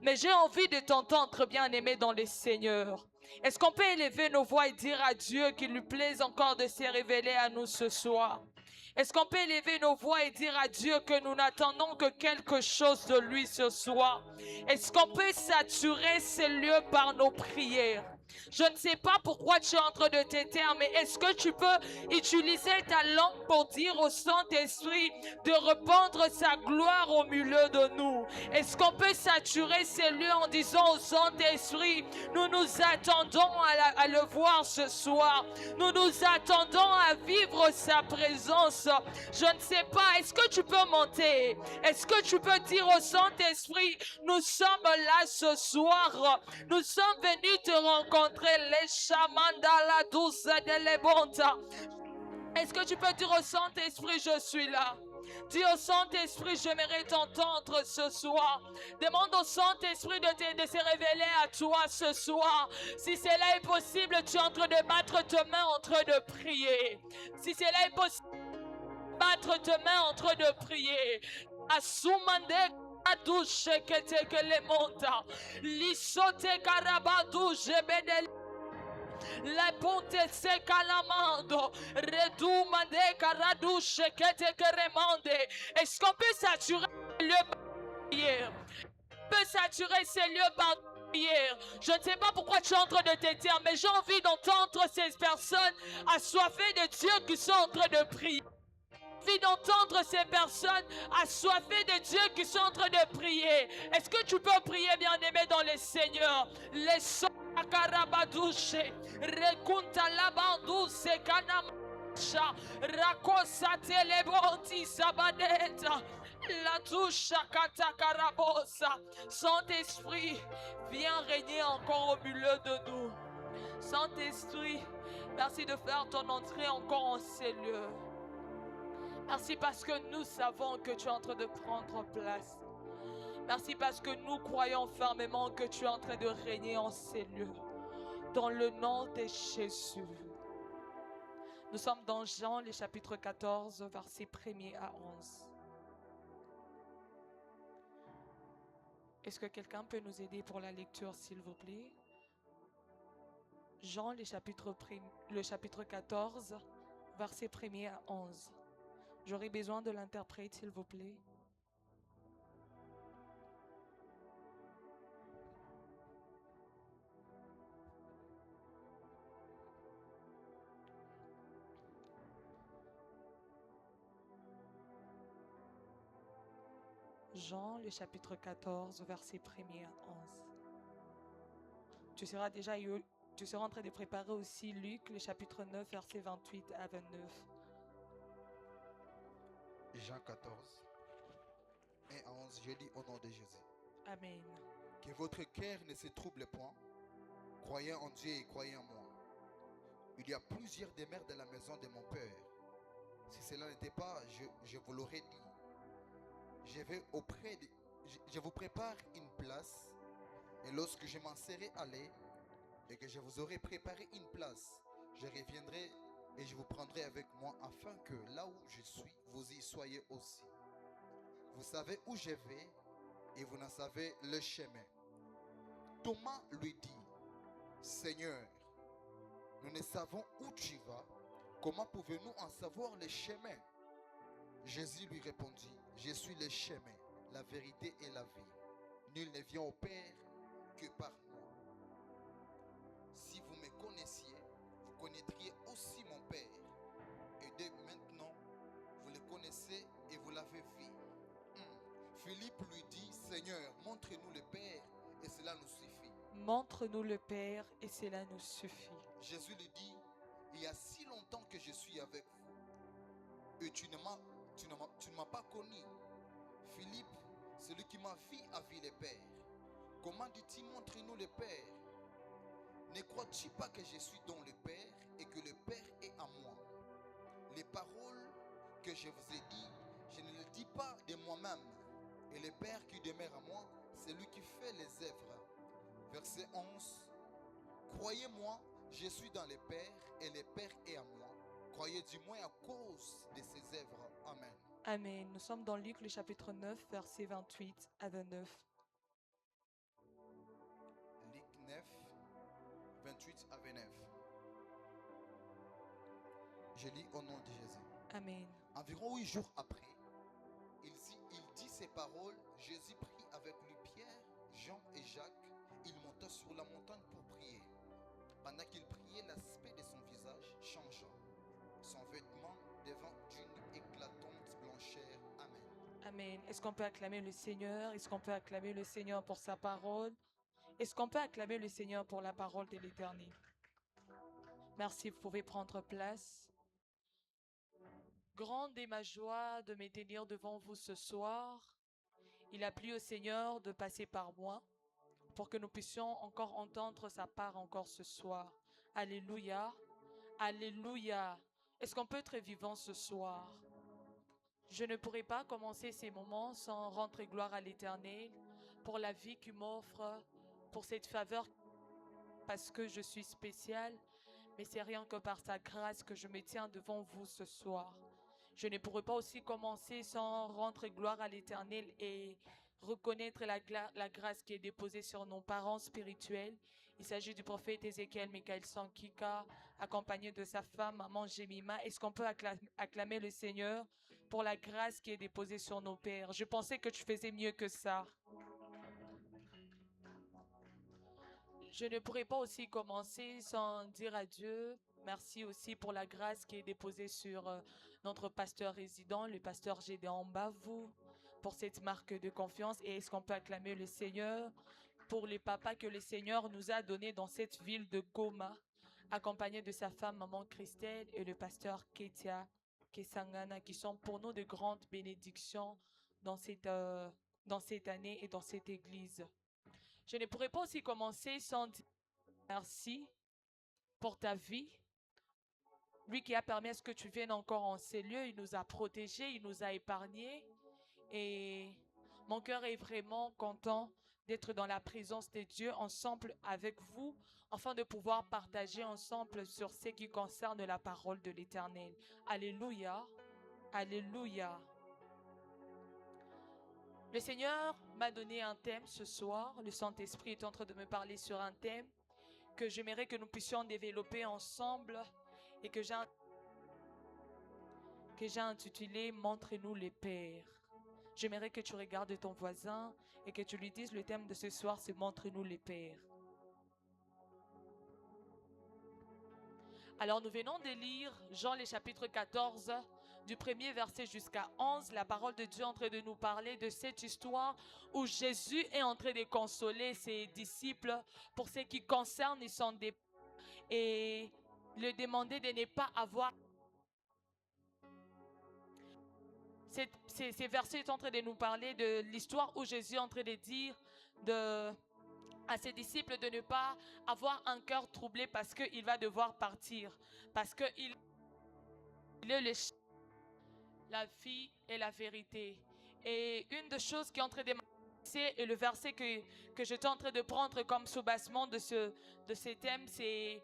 Mais j'ai envie de t'entendre, bien-aimé dans le Seigneur. Est-ce qu'on peut élever nos voix et dire à Dieu qu'il lui plaise encore de se révéler à nous ce soir? Est-ce qu'on peut élever nos voix et dire à Dieu que nous n'attendons que quelque chose de lui ce soir? Est-ce qu'on peut saturer ces lieux par nos prières? Je ne sais pas pourquoi tu es en train de te taire, mais est-ce que tu peux utiliser ta langue pour dire au Saint-Esprit de répandre sa gloire au milieu de nous? Est-ce qu'on peut saturer ces lieux en disant au Saint-Esprit, nous nous attendons à le voir ce soir. Nous nous attendons à vivre sa présence. Je ne sais pas, est-ce que tu peux monter? Est-ce que tu peux dire au Saint-Esprit, nous sommes là ce soir. Nous sommes venus te rencontrer, les chamans dans la douce de l'ébonta. Est-ce que tu peux dire au Saint-Esprit, je suis là? Dis au Saint-Esprit, j'aimerais t'entendre ce soir. Demande au Saint-Esprit de se révéler à toi ce soir. Si cela est possible, tu es en train de battre tes mains en train de prier. Si cela est possible, battre tes mains en train de prier. Assumande douche que te que le monta. Lisote karabadou jebedel. La ponte se calamando, redumande caradouche que te remande. Est-ce qu'on peut saturer le lieu par prière? On peut saturer ces lieux par prière. Je ne sais pas pourquoi tu es en train de te taire, mais j'ai envie d'entendre ces personnes assoiffées de Dieu qui sont en train de prier. J'ai envie d'entendre ces personnes assoiffées de Dieu qui sont en train de prier. Est-ce que tu peux prier, bien-aimé, dans le Seigneur? Les sons Karabadouche, Rekunta Labandouce, Kanamasha, Rakosa Telebonti Sabadeta, La Toucha Katakarabosa. Saint-Esprit, viens régner encore au milieu de nous. Saint-Esprit, merci de faire ton entrée encore en ces lieux. Merci parce que nous savons que tu es en train de prendre place. Merci parce que nous croyons fermement que tu es en train de régner en ces lieux. Dans le nom de Jésus. Nous sommes dans Jean, le chapitre 14, versets 1er à 11. Est-ce que quelqu'un peut nous aider pour la lecture, s'il vous plaît? Jean, le chapitre 14, versets 1er à 11. J'aurais besoin de l'interprète, s'il vous plaît. Jean, le chapitre 14, versets 1er à 11. Tu seras en train de préparer aussi Luc, le chapitre 9, versets 28 à 29. Jean 14, 1 à 11, je lis au nom de Jésus. Amen. Que votre cœur ne se trouble point. Croyez en Dieu et croyez en moi. Il y a plusieurs demeures dans la maison de mon Père. Si cela n'était pas, je vous l'aurais dit. Je vous prépare une place. Et lorsque je m'en serai allé et que je vous aurai préparé une place, je reviendrai et je vous prendrai avec moi afin que là où je suis, vous y soyez aussi. Vous savez où je vais et vous n'en savez le chemin. Thomas lui dit, Seigneur, nous ne savons où tu vas. Comment pouvons-nous en savoir le chemin? Jésus lui répondit, je suis le chemin, la vérité et la vie. Nul ne vient au Père que par moi. Si vous me connaissiez, vous connaîtriez aussi mon Père. Et dès maintenant, vous le connaissez et vous l'avez vu. Philippe lui dit, Seigneur, montre-nous le Père et cela nous suffit. Montre-nous le Père et cela nous suffit. Jésus lui dit, il y a si longtemps que je suis avec vous et tu ne m'as pas connu. Philippe, celui qui m'a vu a vu le Père. Comment dit-il, montre-nous le Père? Ne crois-tu pas que je suis dans le Père et que le Père est à moi? Les paroles que je vous ai dites, je ne les dis pas de moi-même. Et le Père qui demeure à moi, c'est lui qui fait les œuvres. Verset 11. Croyez-moi, je suis dans le Père et le Père est à moi. Croyez du moins à cause de ses œuvres. Amen. Amen. Nous sommes dans Luc, le chapitre 9, versets 28 à 29. 28 à 29. Je lis au nom de Jésus. Amen. Environ 8 jours après, il dit ces paroles. Jésus prit avec lui Pierre, Jean et Jacques. Il monta sur la montagne pour prier. Pendant qu'il priait, l'aspect de son visage changea. Son vêtement devint d'une éclatante blancheur. Amen. Amen. Est-ce qu'on peut acclamer le Seigneur? Est-ce qu'on peut acclamer le Seigneur pour sa parole? Est-ce qu'on peut acclamer le Seigneur pour la parole de l'Éternel? Merci, vous pouvez prendre place. Grande est ma joie de me tenir devant vous ce soir. Il a plu au Seigneur de passer par moi pour que nous puissions encore entendre sa part encore ce soir. Alléluia. Alléluia. Est-ce qu'on peut être vivant ce soir? Je ne pourrais pas commencer ces moments sans rendre gloire à l'Éternel pour la vie qu'il m'offre, pour cette faveur, parce que je suis spéciale, mais c'est rien que par sa grâce que je me tiens devant vous ce soir. Je ne pourrais pas aussi commencer sans rendre gloire à l'Éternel et reconnaître la grâce qui est déposée sur nos parents spirituels. Il s'agit du prophète Ézéchiel Michael Sankika, accompagné de sa femme, maman Jemima. Est-ce qu'on peut acclamer le Seigneur pour la grâce qui est déposée sur nos pères? Je pensais que tu faisais mieux que ça. Je ne pourrais pas aussi commencer sans dire à Dieu merci aussi pour la grâce qui est déposée sur notre pasteur résident, le pasteur Gédéon Bavou, pour cette marque de confiance. Et est-ce qu'on peut acclamer le Seigneur pour les papas que le Seigneur nous a donnés dans cette ville de Goma, accompagné de sa femme, maman Christelle, et le pasteur Ketia Kesangana, qui sont pour nous de grandes bénédictions dans cette année et dans cette église. Je ne pourrais pas aussi commencer sans dire merci pour ta vie. Lui qui a permis à ce que tu viennes encore en ces lieux, il nous a protégés, il nous a épargnés. Et mon cœur est vraiment content d'être dans la présence de Dieu ensemble avec vous, afin de pouvoir partager ensemble sur ce qui concerne la parole de l'Éternel. Alléluia, alléluia. Le Seigneur m'a donné un thème ce soir. Le Saint-Esprit est en train de me parler sur un thème que j'aimerais que nous puissions développer ensemble et que j'ai intitulé « Montre-nous les pères ». J'aimerais que tu regardes ton voisin et que tu lui dises le thème de ce soir, c'est « Montre-nous les pères ». Alors nous venons de lire Jean le chapitre 14, du premier verset jusqu'à 11, la parole de Dieu est en train de nous parler de cette histoire où Jésus est en train de consoler ses disciples pour ce qui concerne son départ et le demander de ne pas avoir. Ces versets sont en train de nous parler de l'histoire où Jésus est en train de dire à ses disciples de ne pas avoir un cœur troublé parce qu'il va devoir partir, parce qu'il est la vie et la vérité. Et une des choses qui est en train de m'intéresser et le verset que j'étais en train de prendre comme soubassement de ces thèmes, c'est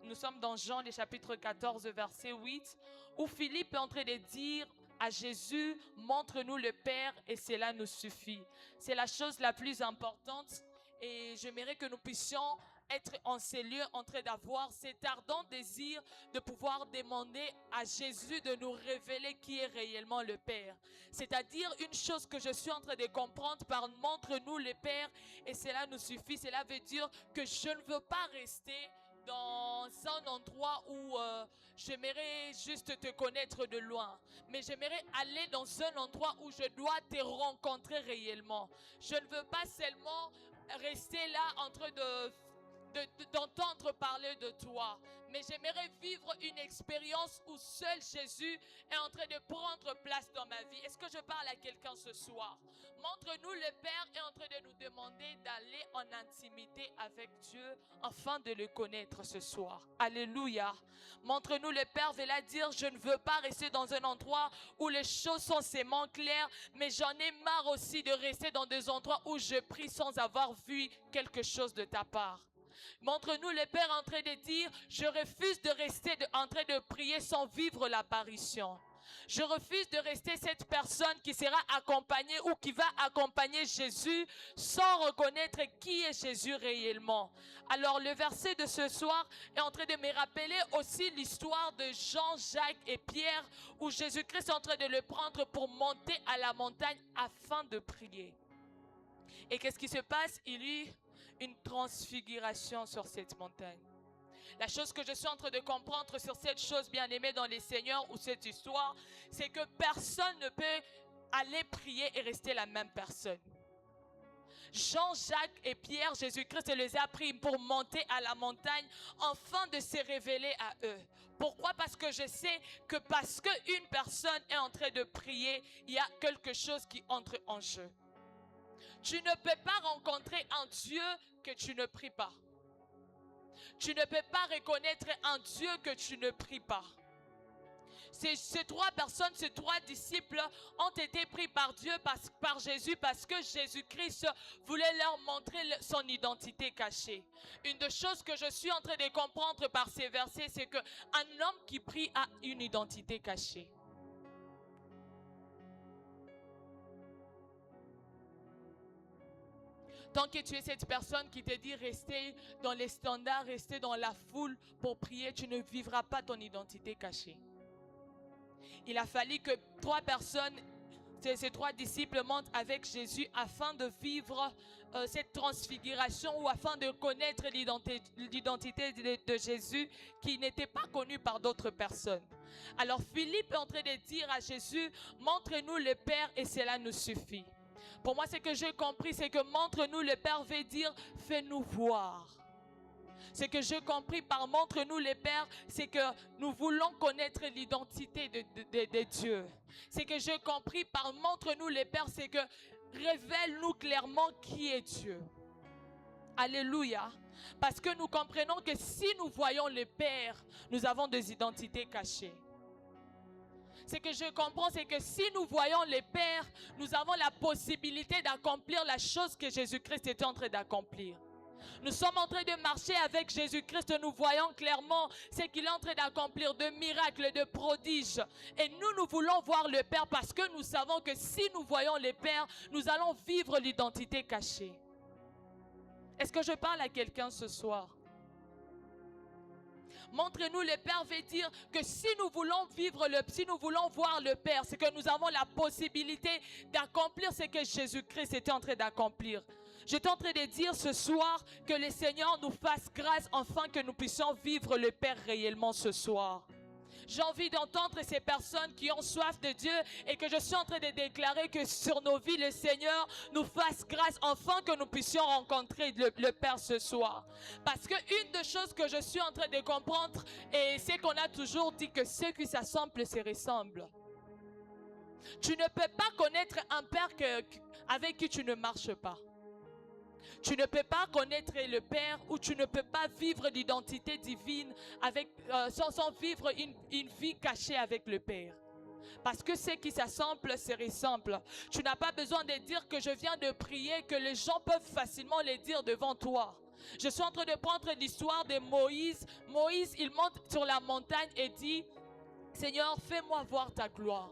nous sommes dans Jean le chapitre 14 verset 8 où Philippe est en train de dire à Jésus, montre-nous le Père et cela nous suffit. C'est la chose la plus importante et j'aimerais que nous puissions être en ces lieux en train d'avoir cet ardent désir de pouvoir demander à Jésus de nous révéler qui est réellement le Père. C'est-à-dire une chose que je suis en train de comprendre par montre-nous le Père et cela nous suffit. Cela veut dire que je ne veux pas rester dans un endroit où j'aimerais juste te connaître de loin. Mais j'aimerais aller dans un endroit où je dois te rencontrer réellement. Je ne veux pas seulement rester là en train d'entendre parler de toi. Mais j'aimerais vivre une expérience où seul Jésus est en train de prendre place dans ma vie. Est-ce que je parle à quelqu'un ce soir? Montre-nous, le Père est en train de nous demander d'aller en intimité avec Dieu afin de le connaître ce soir. Alléluia. Montre-nous, le Père veut la dire, je ne veux pas rester dans un endroit où les choses sont seulement claires, mais j'en ai marre aussi de rester dans des endroits où je prie sans avoir vu quelque chose de ta part. Montre-nous, le Père, en train de dire, je refuse de rester en train de prier sans vivre l'apparition. Je refuse de rester cette personne qui sera accompagnée ou qui va accompagner Jésus sans reconnaître qui est Jésus réellement. Alors le verset de ce soir est en train de me rappeler aussi l'histoire de Jean, Jacques et Pierre où Jésus-Christ est en train de le prendre pour monter à la montagne afin de prier. Et qu'est-ce qui se passe? Il y a eu une transfiguration sur cette montagne. La chose que je suis en train de comprendre sur cette chose, bien-aimée dans les Seigneurs ou cette histoire, c'est que personne ne peut aller prier et rester la même personne. Jean, Jacques et Pierre, Jésus-Christ les a pris pour monter à la montagne afin de se révéler à eux. Pourquoi? Parce que je sais que parce qu'une personne est en train de prier, il y a quelque chose qui entre en jeu. Tu ne peux pas rencontrer un Dieu que tu ne pries pas. Tu ne peux pas reconnaître un Dieu que tu ne pries pas. Ces trois personnes, ces trois disciples ont été pris par Dieu, par Jésus, parce que Jésus-Christ voulait leur montrer son identité cachée. Une des choses que je suis en train de comprendre par ces versets, c'est qu'un homme qui prie a une identité cachée. Tant que tu es cette personne qui te dit rester dans les standards, rester dans la foule pour prier, tu ne vivras pas ton identité cachée. Il a fallu que trois personnes, ces trois disciples montent avec Jésus afin de vivre cette transfiguration ou afin de connaître l'identité de Jésus qui n'était pas connue par d'autres personnes. Alors Philippe est en train de dire à Jésus, montre-nous le Père et cela nous suffit. Pour moi, ce que j'ai compris, c'est que montre-nous le Père veut dire fais-nous voir. Ce que j'ai compris par montre-nous le Père, c'est que nous voulons connaître l'identité de Dieu. Ce que j'ai compris par montre-nous le Père, c'est que révèle-nous clairement qui est Dieu. Alléluia. Parce que nous comprenons que si nous voyons le Père, nous avons des identités cachées. Ce que je comprends, c'est que si nous voyons le Père, nous avons la possibilité d'accomplir la chose que Jésus-Christ était en train d'accomplir. Nous sommes en train de marcher avec Jésus-Christ, nous voyons clairement ce qu'il est en train d'accomplir, de miracles, de prodiges. Et nous voulons voir le Père parce que nous savons que si nous voyons le Père, nous allons vivre l'identité cachée. Est-ce que je parle à quelqu'un ce soir? Montre-nous le Père veut dire que si nous voulons si nous voulons voir le Père, c'est que nous avons la possibilité d'accomplir ce que Jésus-Christ était en train d'accomplir. J'étais en train de dire ce soir que le Seigneur nous fasse grâce afin que nous puissions vivre le Père réellement ce soir. J'ai envie d'entendre ces personnes qui ont soif de Dieu et que je suis en train de déclarer que sur nos vies, le Seigneur nous fasse grâce afin que nous puissions rencontrer le Père ce soir. Parce qu'une des choses que je suis en train de comprendre, et c'est qu'on a toujours dit que ceux qui s'assemblent se ressemblent. Tu ne peux pas connaître un Père avec qui tu ne marches pas. Tu ne peux pas connaître le Père ou tu ne peux pas vivre l'identité divine sans vivre une vie cachée avec le Père. Parce que ceux qui s'assemblent se ressemblent. Tu n'as pas besoin de dire que je viens de prier, que les gens peuvent facilement le dire devant toi. Je suis en train de prendre l'histoire de Moïse. Moïse, il monte sur la montagne et dit, Seigneur, fais-moi voir ta gloire.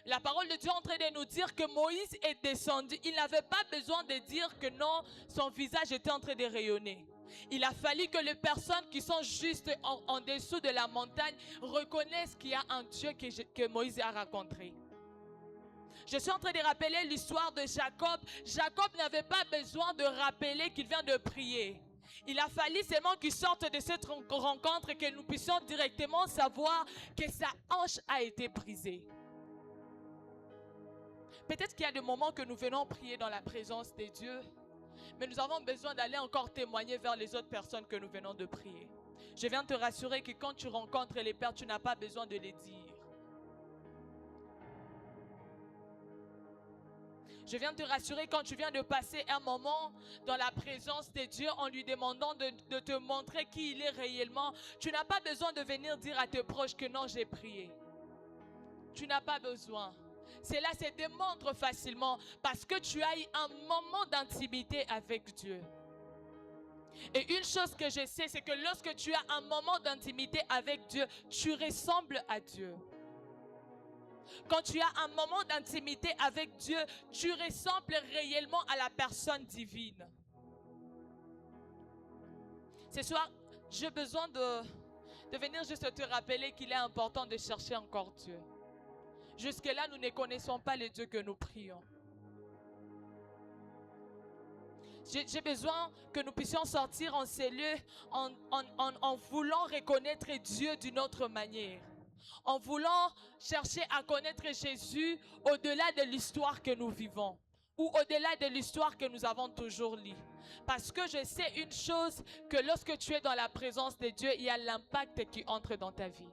La parole de Dieu est en train de nous dire que Moïse est descendu. Il n'avait pas besoin de dire que non, son visage était en train de rayonner. Il a fallu que les personnes qui sont juste en dessous de la montagne reconnaissent qu'il y a un Dieu que Moïse a rencontré. Je suis en train de rappeler l'histoire de Jacob. Jacob n'avait pas besoin de rappeler qu'il vient de prier. Il a fallu seulement qu'il sorte de cette rencontre et que nous puissions directement savoir que sa hanche a été brisée. Peut-être qu'il y a des moments que nous venons prier dans la présence de Dieu, mais nous avons besoin d'aller encore témoigner vers les autres personnes que nous venons de prier. Je viens te rassurer que quand tu rencontres les pères, tu n'as pas besoin de les dire. Je viens te rassurer quand tu viens de passer un moment dans la présence de Dieu en lui demandant de te montrer qui il est réellement. Tu n'as pas besoin de venir dire à tes proches que non, j'ai prié. Tu n'as pas besoin. Cela se démontre facilement parce que tu as eu un moment d'intimité avec Dieu. Et une chose que je sais, c'est que lorsque tu as un moment d'intimité avec Dieu, tu ressembles à Dieu. Quand tu as un moment d'intimité avec Dieu, tu ressembles réellement à la personne divine. Ce soir, j'ai besoin de venir juste te rappeler qu'il est important de chercher encore Dieu. Jusque-là, nous ne connaissons pas le Dieu que nous prions. J'ai besoin que nous puissions sortir en ces lieux en voulant reconnaître Dieu d'une autre manière. En voulant chercher à connaître Jésus au-delà de l'histoire que nous vivons. Ou au-delà de l'histoire que nous avons toujours lue. Parce que je sais une chose, que lorsque tu es dans la présence de Dieu, il y a l'impact qui entre dans ta vie.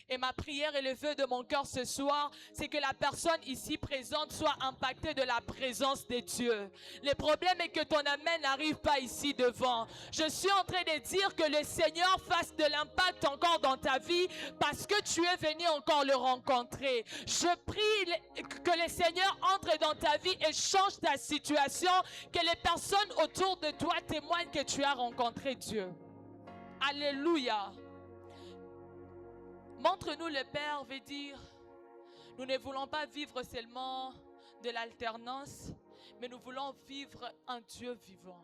Et ma prière et le vœu de mon cœur ce soir, c'est que la personne ici présente soit impactée de la présence de Dieu. Le problème est que ton amen n'arrive pas ici devant. Je suis en train de dire que le Seigneur fasse de l'impact encore dans ta vie parce que tu es venu encore le rencontrer. Je prie que le Seigneur entre dans ta vie et change ta situation, que les personnes autour de toi témoignent que tu as rencontré Dieu. Alléluia. Montre-nous le Père veut dire, nous ne voulons pas vivre seulement de l'alternance, mais nous voulons vivre un Dieu vivant.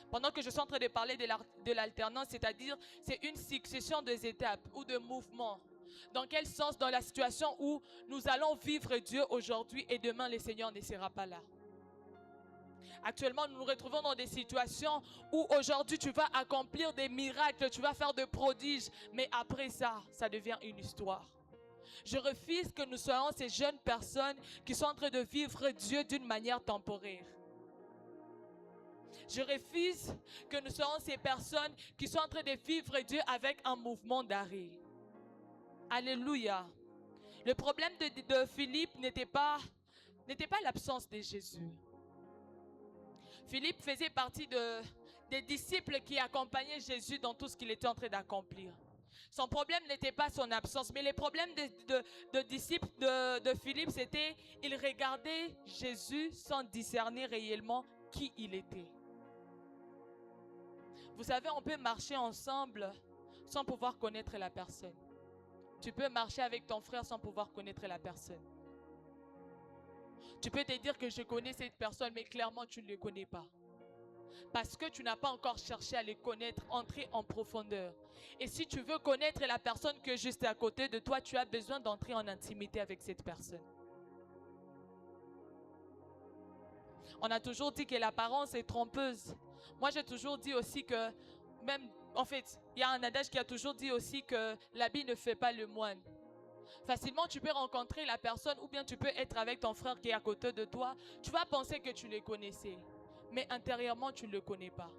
Pendant que je suis en train de parler de l'alternance, c'est-à-dire c'est une succession des étapes ou de mouvements. Dans quel sens? Dans la situation où nous allons vivre Dieu aujourd'hui et demain le Seigneur ne sera pas là. Actuellement, nous nous retrouvons dans des situations où aujourd'hui tu vas accomplir des miracles, tu vas faire des prodiges, mais après ça, ça devient une histoire. Je refuse que nous soyons ces jeunes personnes qui sont en train de vivre Dieu d'une manière temporaire. Je refuse que nous soyons ces personnes qui sont en train de vivre Dieu avec un mouvement d'arrêt. Alléluia. Le problème de Philippe n'était pas l'absence de Jésus. Philippe faisait partie des disciples qui accompagnaient Jésus dans tout ce qu'il était en train d'accomplir. Son problème n'était pas son absence, mais le problème de disciples de Philippe, c'était qu'il regardait Jésus sans discerner réellement qui il était. Vous savez, on peut marcher ensemble sans pouvoir connaître la personne. Tu peux marcher avec ton frère sans pouvoir connaître la personne. Tu peux te dire que je connais cette personne, mais clairement tu ne le connais pas. Parce que tu n'as pas encore cherché à les connaître, entrer en profondeur. Et si tu veux connaître la personne qui est juste à côté de toi, tu as besoin d'entrer en intimité avec cette personne. On a toujours dit que l'apparence est trompeuse. Moi, j'ai toujours dit aussi que, même, en fait, il y a un adage qui a toujours dit aussi que l'habit ne fait pas le moine. Facilement, tu peux rencontrer la personne ou bien tu peux être avec ton frère qui est à côté de toi. Tu vas penser que tu le connaissais, mais intérieurement, tu ne le connais pas.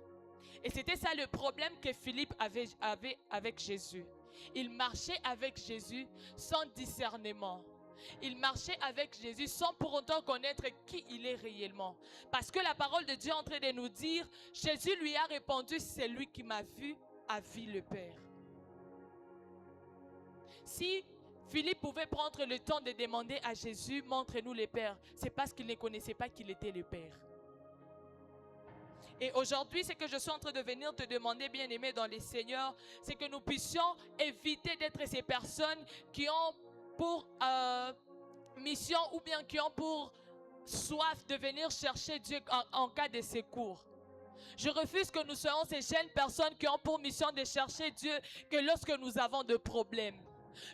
Et c'était ça le problème que Philippe avait avec Jésus. Il marchait avec Jésus sans discernement. Il marchait avec Jésus sans pour autant connaître qui il est réellement. Parce que la parole de Dieu est en train de nous dire, Jésus lui a répondu, c'est lui qui m'a vu, a vu le Père. Si Philippe pouvait prendre le temps de demander à Jésus, montre-nous le Père, c'est parce qu'il ne connaissait pas qu'il était le Père. Et aujourd'hui, ce que je suis en train de venir te demander, bien-aimé dans les Seigneurs, c'est que nous puissions éviter d'être ces personnes qui ont pour mission ou bien qui ont pour soif de venir chercher Dieu en cas de secours. Je refuse que nous soyons ces jeunes personnes qui ont pour mission de chercher Dieu que lorsque nous avons des problèmes.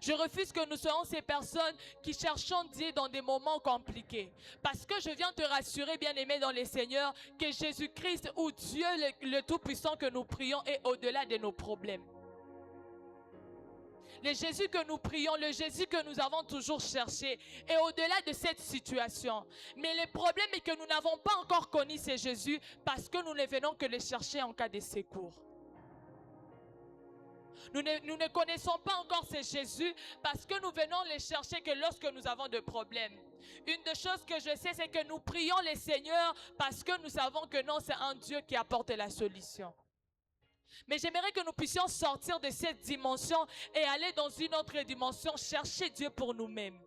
Je refuse que nous soyons ces personnes qui cherchons Dieu dans des moments compliqués. Parce que je viens te rassurer, bien-aimé dans les Seigneurs, que Jésus-Christ ou Dieu le Tout-Puissant que nous prions est au-delà de nos problèmes. Le Jésus que nous prions, le Jésus que nous avons toujours cherché est au-delà de cette situation. Mais le problème est que nous n'avons pas encore connu ce Jésus parce que nous ne venons que le chercher en cas de secours. Nous ne connaissons pas encore ce Jésus parce que nous venons le chercher que lorsque nous avons des problèmes. Une des choses que je sais, c'est que nous prions le Seigneur parce que nous savons que non, c'est un Dieu qui apporte la solution. Mais j'aimerais que nous puissions sortir de cette dimension et aller dans une autre dimension, chercher Dieu pour nous-mêmes.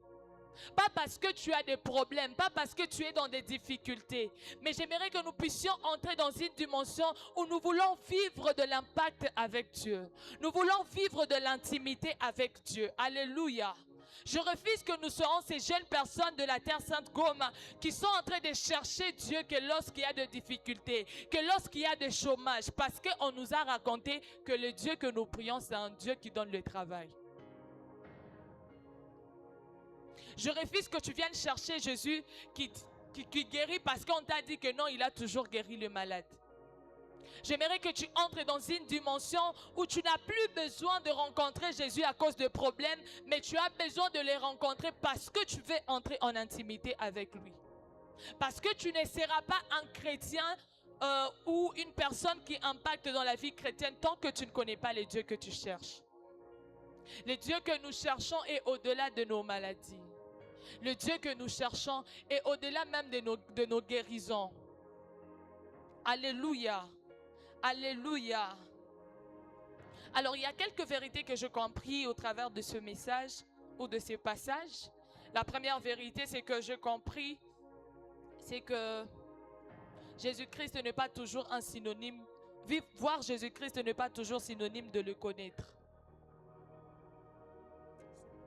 Pas parce que tu as des problèmes, pas parce que tu es dans des difficultés, mais j'aimerais que nous puissions entrer dans une dimension où nous voulons vivre de l'impact avec Dieu. Nous voulons vivre de l'intimité avec Dieu. Alléluia. Je refuse que nous serons ces jeunes personnes de la Terre Sainte Goma qui sont en train de chercher Dieu que lorsqu'il y a de difficultés, que lorsqu'il y a de chômage, parce qu'on nous a raconté que le Dieu que nous prions, c'est un Dieu qui donne le travail. Je refuse que tu viennes chercher Jésus qui guérit parce qu'on t'a dit que non, il a toujours guéri le malade. J'aimerais que tu entres dans une dimension où tu n'as plus besoin de rencontrer Jésus à cause de problèmes, mais tu as besoin de les rencontrer parce que tu veux entrer en intimité avec lui. Parce que tu ne seras pas un chrétien ou une personne qui impacte dans la vie chrétienne tant que tu ne connais pas le Dieu que tu cherches. Le Dieu que nous cherchons est au-delà de nos maladies. Le Dieu que nous cherchons est au-delà même de nos guérisons. Alléluia. Alléluia. Alors, il y a quelques vérités que j'ai comprises au travers de ce message ou de ces passages. La première vérité, c'est que j'ai compris, c'est que Jésus-Christ n'est pas toujours un synonyme. Voir Jésus-Christ n'est pas toujours synonyme de le connaître.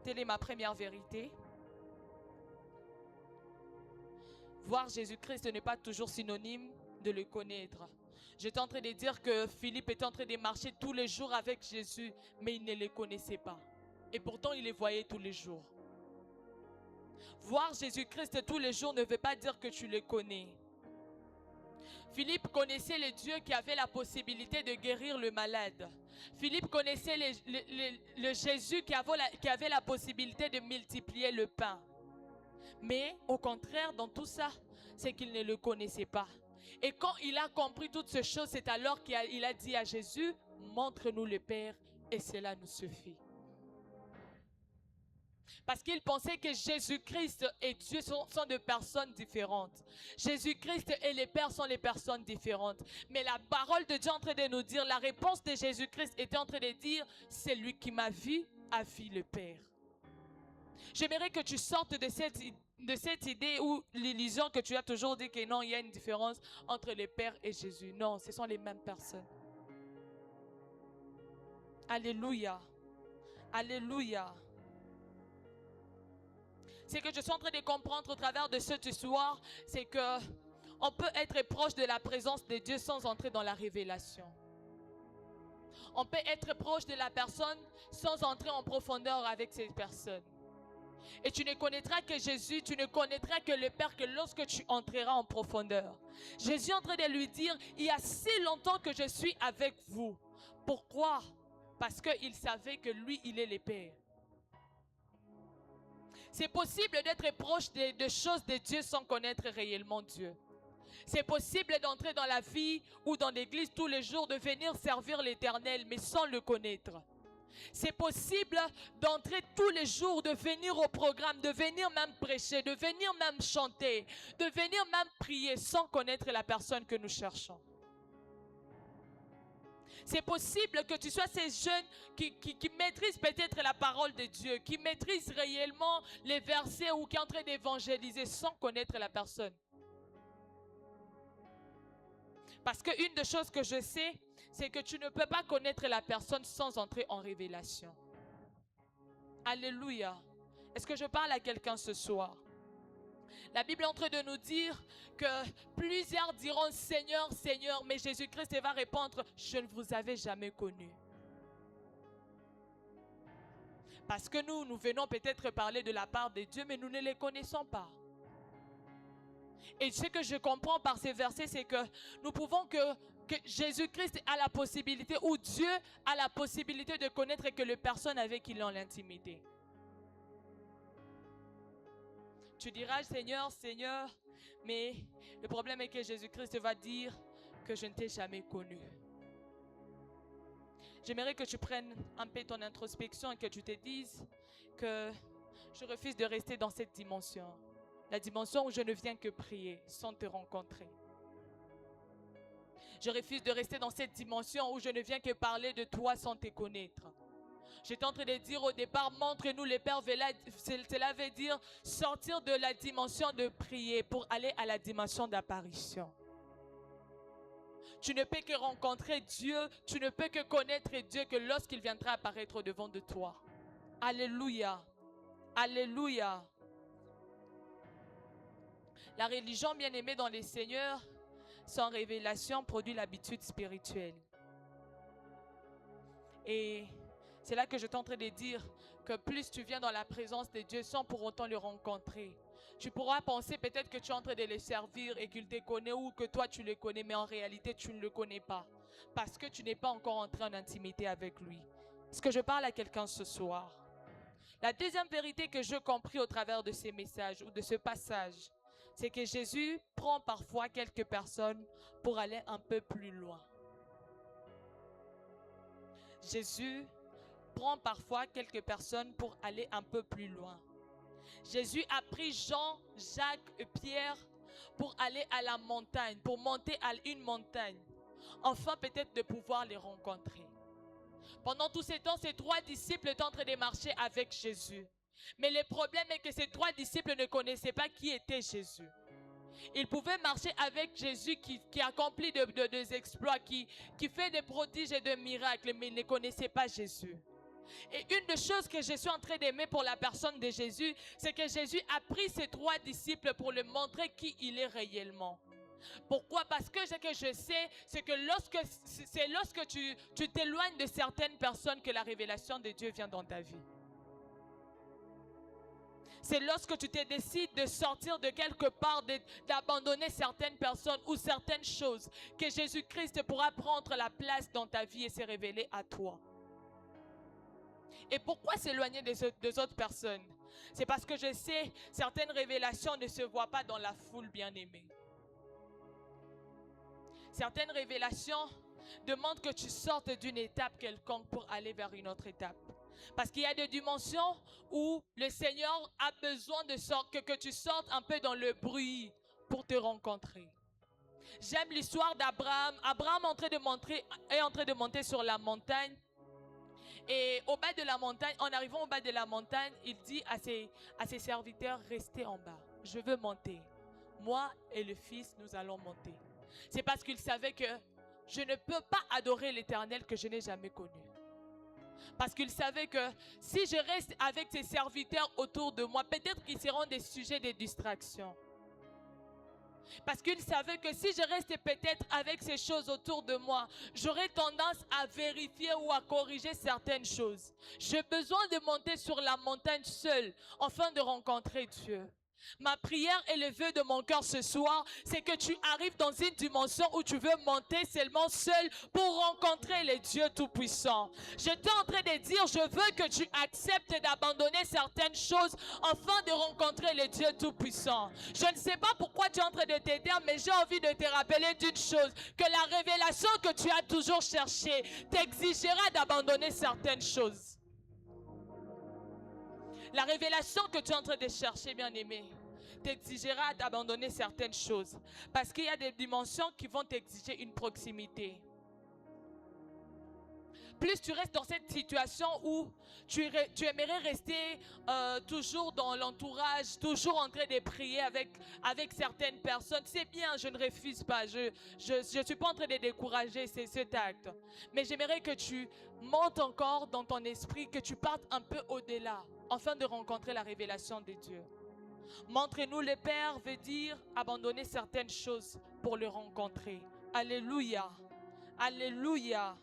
Telle est ma première vérité. Voir Jésus-Christ n'est pas toujours synonyme de le connaître. J'étais en train de dire que Philippe était en train de marcher tous les jours avec Jésus, mais il ne le connaissait pas. Et pourtant, il les voyait tous les jours. Voir Jésus-Christ tous les jours ne veut pas dire que tu le connais. Philippe connaissait le Dieu qui avait la possibilité de guérir le malade. Philippe connaissait le Jésus qui avait la possibilité de multiplier le pain. Mais au contraire, dans tout ça, c'est qu'il ne le connaissait pas. Et quand il a compris toutes ces choses, c'est alors qu'il a dit à Jésus, montre-nous le Père et cela nous suffit. Parce qu'il pensait que Jésus-Christ et Dieu sont deux personnes différentes. Jésus-Christ et le Père sont les personnes différentes. Mais la parole de Dieu est en train de nous dire, la réponse de Jésus-Christ était en train de dire, c'est lui qui m'a vu, a vu le Père. J'aimerais que tu sortes de cette idée ou l'illusion que tu as toujours dit que non, il y a une différence entre le Père et Jésus. Non, ce sont les mêmes personnes. Alléluia. Alléluia. Ce que je suis en train de comprendre au travers de cette histoire, c'est que on peut être proche de la présence de Dieu sans entrer dans la révélation. On peut être proche de la personne sans entrer en profondeur avec cette personne. Et tu ne connaîtras que Jésus, tu ne connaîtras que le Père que lorsque tu entreras en profondeur. Jésus est en train de lui dire, il y a si longtemps que je suis avec vous. Pourquoi? Parce qu'il savait que lui, il est le Père. C'est possible d'être proche de choses de Dieu sans connaître réellement Dieu. C'est possible d'entrer dans la vie ou dans l'église tous les jours, de venir servir l'Éternel, mais sans le connaître. C'est possible d'entrer tous les jours, de venir au programme, de venir même prêcher, de venir même chanter, de venir même prier sans connaître la personne que nous cherchons. C'est possible que tu sois ces jeunes qui maîtrisent peut-être la parole de Dieu, qui maîtrisent réellement les versets ou qui sont en train d'évangéliser sans connaître la personne. Parce qu'une des choses que je sais, c'est que tu ne peux pas connaître la personne sans entrer en révélation. Alléluia. Est-ce que je parle à quelqu'un ce soir? La Bible est en train de nous dire que plusieurs diront Seigneur, Seigneur, mais Jésus-Christ va répondre, je ne vous avais jamais connu. Parce que nous venons peut-être parler de la part de Dieu, mais nous ne les connaissons pas. Et ce que je comprends par ces versets, c'est que nous pouvons que Jésus-Christ a la possibilité, ou Dieu a la possibilité de connaître que les personnes avec qui il est en l'intimité. Tu diras, Seigneur, Seigneur, mais le problème est que Jésus-Christ va dire que je ne t'ai jamais connu. J'aimerais que tu prennes un peu ton introspection et que tu te dises que je refuse de rester dans cette dimension. La dimension où je ne viens que prier sans te rencontrer. Je refuse de rester dans cette dimension où je ne viens que parler de toi sans te connaître. J'étais en train de dire au départ, montre-nous le Père. Cela veut dire sortir de la dimension de prier pour aller à la dimension d'apparition. Tu ne peux que rencontrer Dieu, tu ne peux que connaître Dieu que lorsqu'il viendra apparaître devant de toi. Alléluia. Alléluia. La religion, bien aimée dans les seigneurs, sans révélation, produit l'habitude spirituelle. Et c'est là que je suis en train de dire que plus tu viens dans la présence de Dieu sans pour autant le rencontrer, tu pourras penser peut-être que tu es en train de le servir et qu'il te connaît ou que toi tu le connais, mais en réalité tu ne le connais pas parce que tu n'es pas encore entré en intimité avec lui. Est-ce que je parle à quelqu'un ce soir? La deuxième vérité que je compris au travers de ces messages ou de ce passage, c'est que Jésus prend parfois quelques personnes pour aller un peu plus loin. Jésus prend parfois quelques personnes pour aller un peu plus loin. Jésus a pris Jean, Jacques et Pierre pour aller à la montagne, pour monter à une montagne, afin peut-être de pouvoir les rencontrer. Pendant tous ces temps, ces trois disciples étaient en train de marcher avec Jésus. Mais le problème est que ces trois disciples ne connaissaient pas qui était Jésus. Ils pouvaient marcher avec Jésus qui accomplit des exploits, qui fait des prodiges et des miracles, mais ils ne connaissaient pas Jésus. Et une des choses que je suis en train d'aimer pour la personne de Jésus, c'est que Jésus a pris ses trois disciples pour leur montrer qui il est réellement. Pourquoi? Parce que ce que je sais, c'est que lorsque tu t'éloignes de certaines personnes que la révélation de Dieu vient dans ta vie. C'est lorsque tu te décides de sortir de quelque part, d'abandonner certaines personnes ou certaines choses, que Jésus-Christ pourra prendre la place dans ta vie et se révéler à toi. Et pourquoi s'éloigner des autres personnes? C'est parce que je sais, certaines révélations ne se voient pas dans la foule bien-aimée. Certaines révélations demandent que tu sortes d'une étape quelconque pour aller vers une autre étape. Parce qu'il y a des dimensions où le Seigneur a besoin que tu sortes un peu dans le bruit pour te rencontrer. J'aime l'histoire d'Abraham. Abraham est en train de monter sur la montagne. Et au bas de la montagne, en arrivant au bas de la montagne, il dit à ses serviteurs, restez en bas. Je veux monter. Moi et le Fils, nous allons monter. C'est parce qu'il savait que je ne peux pas adorer l'Éternel que je n'ai jamais connu. Parce qu'il savait que si je reste avec ses serviteurs autour de moi, peut-être qu'ils seront des sujets de distraction. Parce qu'il savait que si je reste peut-être avec ces choses autour de moi, j'aurais tendance à vérifier ou à corriger certaines choses. J'ai besoin de monter sur la montagne seule afin de rencontrer Dieu. Ma prière et le vœu de mon cœur ce soir, c'est que tu arrives dans une dimension où tu veux monter seulement seul pour rencontrer le Dieu Tout-Puissant. J'étais en train de dire, je veux que tu acceptes d'abandonner certaines choses afin de rencontrer le Dieu Tout-Puissant. Je ne sais pas pourquoi tu es en train de t'aider, mais j'ai envie de te rappeler d'une chose, que la révélation que tu as toujours cherchée t'exigera d'abandonner certaines choses. La révélation que tu es en train de chercher, bien-aimé, t'exigera d'abandonner certaines choses. Parce qu'il y a des dimensions qui vont t'exiger une proximité. Plus tu restes dans cette situation où tu aimerais rester toujours dans l'entourage, toujours en train de prier avec certaines personnes. C'est bien, je ne refuse pas. Je ne suis pas en train de décourager cet acte. Mais j'aimerais que tu montes encore dans ton esprit, que tu partes un peu au-delà, afin de rencontrer la révélation de Dieu. Montre-nous le Père veut dire abandonner certaines choses pour le rencontrer. Alléluia. Alléluia.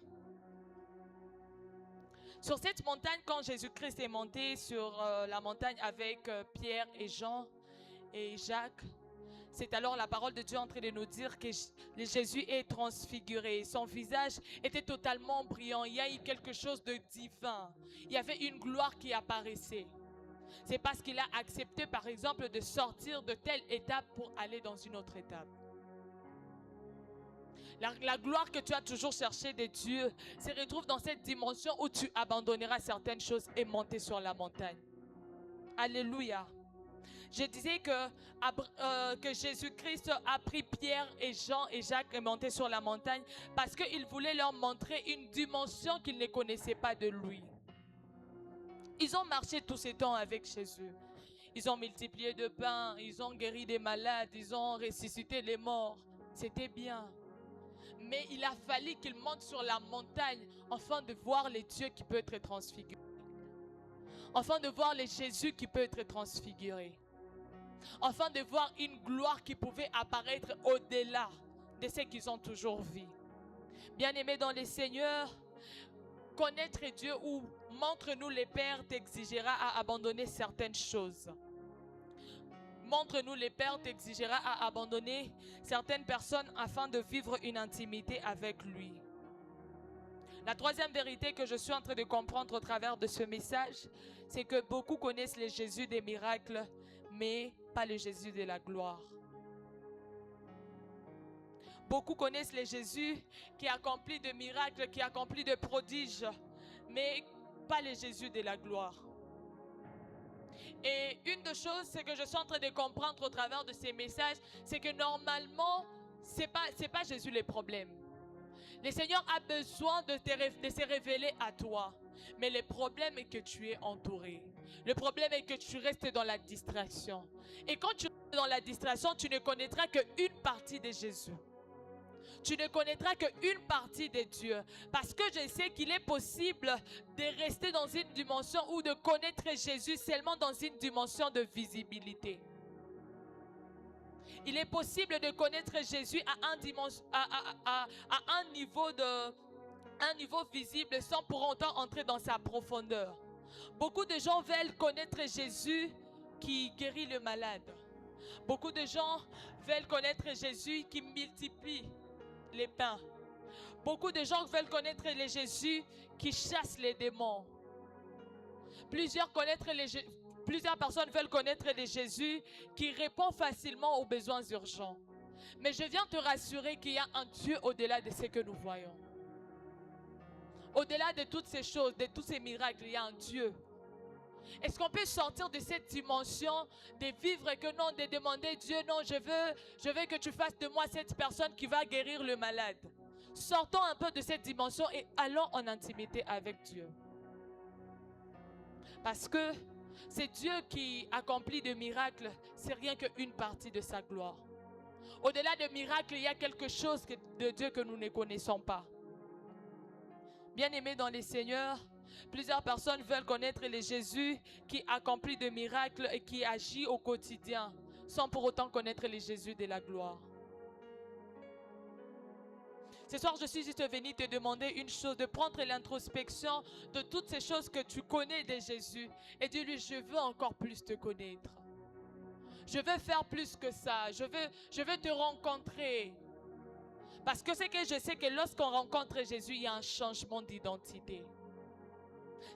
Sur cette montagne, quand Jésus-Christ est monté sur la montagne avec Pierre et Jean et Jacques, c'est alors la parole de Dieu en train de nous dire que Jésus est transfiguré. Son visage était totalement brillant. Il y a eu quelque chose de divin. Il y avait une gloire qui apparaissait. C'est parce qu'il a accepté, par exemple, de sortir de telle étape pour aller dans une autre étape. La gloire que tu as toujours cherchée de Dieu se retrouve dans cette dimension où tu abandonneras certaines choses et monter sur la montagne. Alléluia. Je disais que Jésus-Christ a pris Pierre et Jean et Jacques et monté sur la montagne parce qu'il voulait leur montrer une dimension qu'ils ne connaissaient pas de lui. Ils ont marché tous ces temps avec Jésus. Ils ont multiplié de pain, ils ont guéri des malades, ils ont ressuscité les morts. C'était bien. Mais il a fallu qu'ils montent sur la montagne afin de voir les dieux qui peuvent être transfigurés. afin de voir le Jésus qui peut être transfiguré, afin de voir une gloire qui pouvait apparaître au-delà de ce qu'ils ont toujours vu. Bien-aimés dans le Seigneur, connaître Dieu ou montre-nous les Pères t'exigera à abandonner certaines choses. Montre-nous les Pères t'exigera à abandonner certaines personnes afin de vivre une intimité avec lui. La troisième vérité que je suis en train de comprendre au travers de ce message, c'est que beaucoup connaissent le Jésus des miracles, mais pas le Jésus de la gloire. Beaucoup connaissent le Jésus qui accomplit de miracles, qui accomplit de prodiges, mais pas le Jésus de la gloire. Et une des choses, c'est que je suis en train de comprendre au travers de ces messages, c'est que normalement, c'est pas Jésus le problème. Le Seigneur a besoin de se révéler à toi. Mais le problème est que tu es entouré. Le problème est que tu restes dans la distraction. Et quand tu restes dans la distraction, tu ne connaîtras qu'une partie de Jésus. Tu ne connaîtras qu'une partie de Dieu. Parce que je sais qu'il est possible de rester dans une dimension ou de connaître Jésus seulement dans une dimension de visibilité. Il est possible de connaître Jésus à un niveau visible sans pour autant entrer dans sa profondeur. Beaucoup de gens veulent connaître Jésus qui guérit le malade. Beaucoup de gens veulent connaître Jésus qui multiplie les pains. Beaucoup de gens veulent connaître le Jésus qui chasse les démons. Plusieurs personnes veulent connaître le Jésus qui répond facilement aux besoins urgents. Mais je viens te rassurer qu'il y a un Dieu au-delà de ce que nous voyons. Au-delà de toutes ces choses, de tous ces miracles, il y a un Dieu. Est-ce qu'on peut sortir de cette dimension de vivre que non, de demander Dieu, non, je veux que tu fasses de moi cette personne qui va guérir le malade. Sortons un peu de cette dimension et allons en intimité avec Dieu. Parce que c'est Dieu qui accomplit des miracles, c'est rien qu'une partie de sa gloire. Au-delà des miracles, il y a quelque chose de Dieu que nous ne connaissons pas. Bien-aimés dans les Seigneurs, plusieurs personnes veulent connaître le Jésus qui accomplit des miracles et qui agit au quotidien, sans pour autant connaître le Jésus de la gloire. Ce soir, je suis juste venu te demander une chose, de prendre l'introspection de toutes ces choses que tu connais de Jésus et dis-lui, je veux encore plus te connaître. Je veux faire plus que ça. Je veux te rencontrer. Parce que c'est que je sais que lorsqu'on rencontre Jésus, il y a un changement d'identité.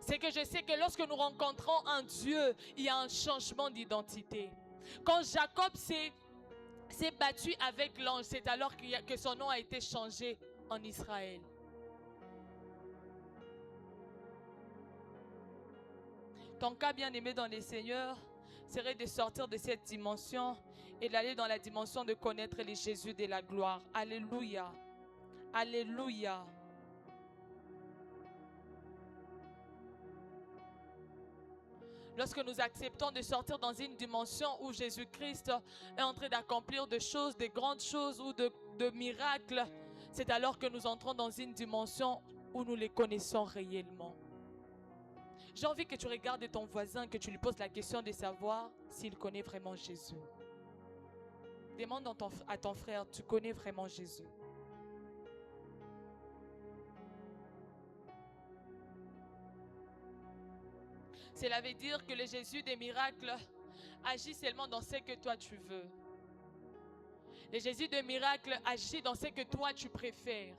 C'est que je sais que lorsque nous rencontrons un Dieu, il y a un changement d'identité. Quand Jacob s'est battu avec l'ange, c'est alors que son nom a été changé en Israël. Ton cas, bien-aimé dans les Seigneurs, serait de sortir de cette dimension et d'aller dans la dimension de connaître le Jésus de la gloire. Alléluia. Alléluia. Lorsque nous acceptons de sortir dans une dimension où Jésus-Christ est en train d'accomplir des choses, des grandes choses ou de miracles, c'est alors que nous entrons dans une dimension où nous les connaissons réellement. J'ai envie que tu regardes ton voisin, que tu lui poses la question de savoir s'il connaît vraiment Jésus. Demande à ton frère, tu connais vraiment Jésus? Cela veut dire que le Jésus des miracles agit seulement dans ce que toi tu veux. Le Jésus des miracles agit dans ce que toi tu préfères.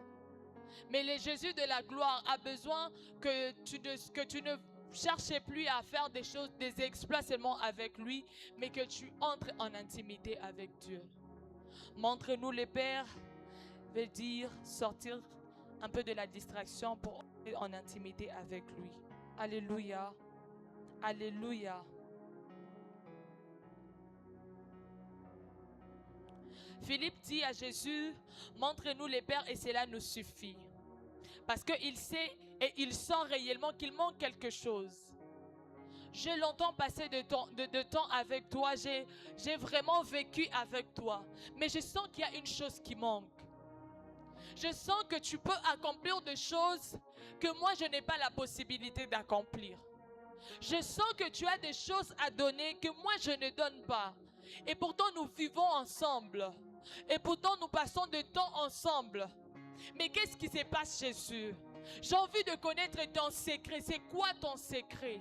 Mais le Jésus de la gloire a besoin que tu ne cherches plus à faire des choses, des exploits seulement avec lui, mais que tu entres en intimité avec Dieu. Montre-nous le Père veut dire sortir un peu de la distraction pour entrer en intimité avec lui. Alléluia. Alléluia. Philippe dit à Jésus, montre-nous les Pères et cela nous suffit. Parce qu'il sait et il sent réellement qu'il manque quelque chose. J'ai longtemps passé de temps avec toi, j'ai vraiment vécu avec toi. Mais je sens qu'il y a une chose qui manque. Je sens que tu peux accomplir des choses que moi je n'ai pas la possibilité d'accomplir. Je sens que tu as des choses à donner que moi je ne donne pas. Et pourtant nous vivons ensemble. Et pourtant nous passons du temps ensemble. Mais qu'est-ce qui se passe, Jésus? J'ai envie de connaître ton secret. C'est quoi ton secret?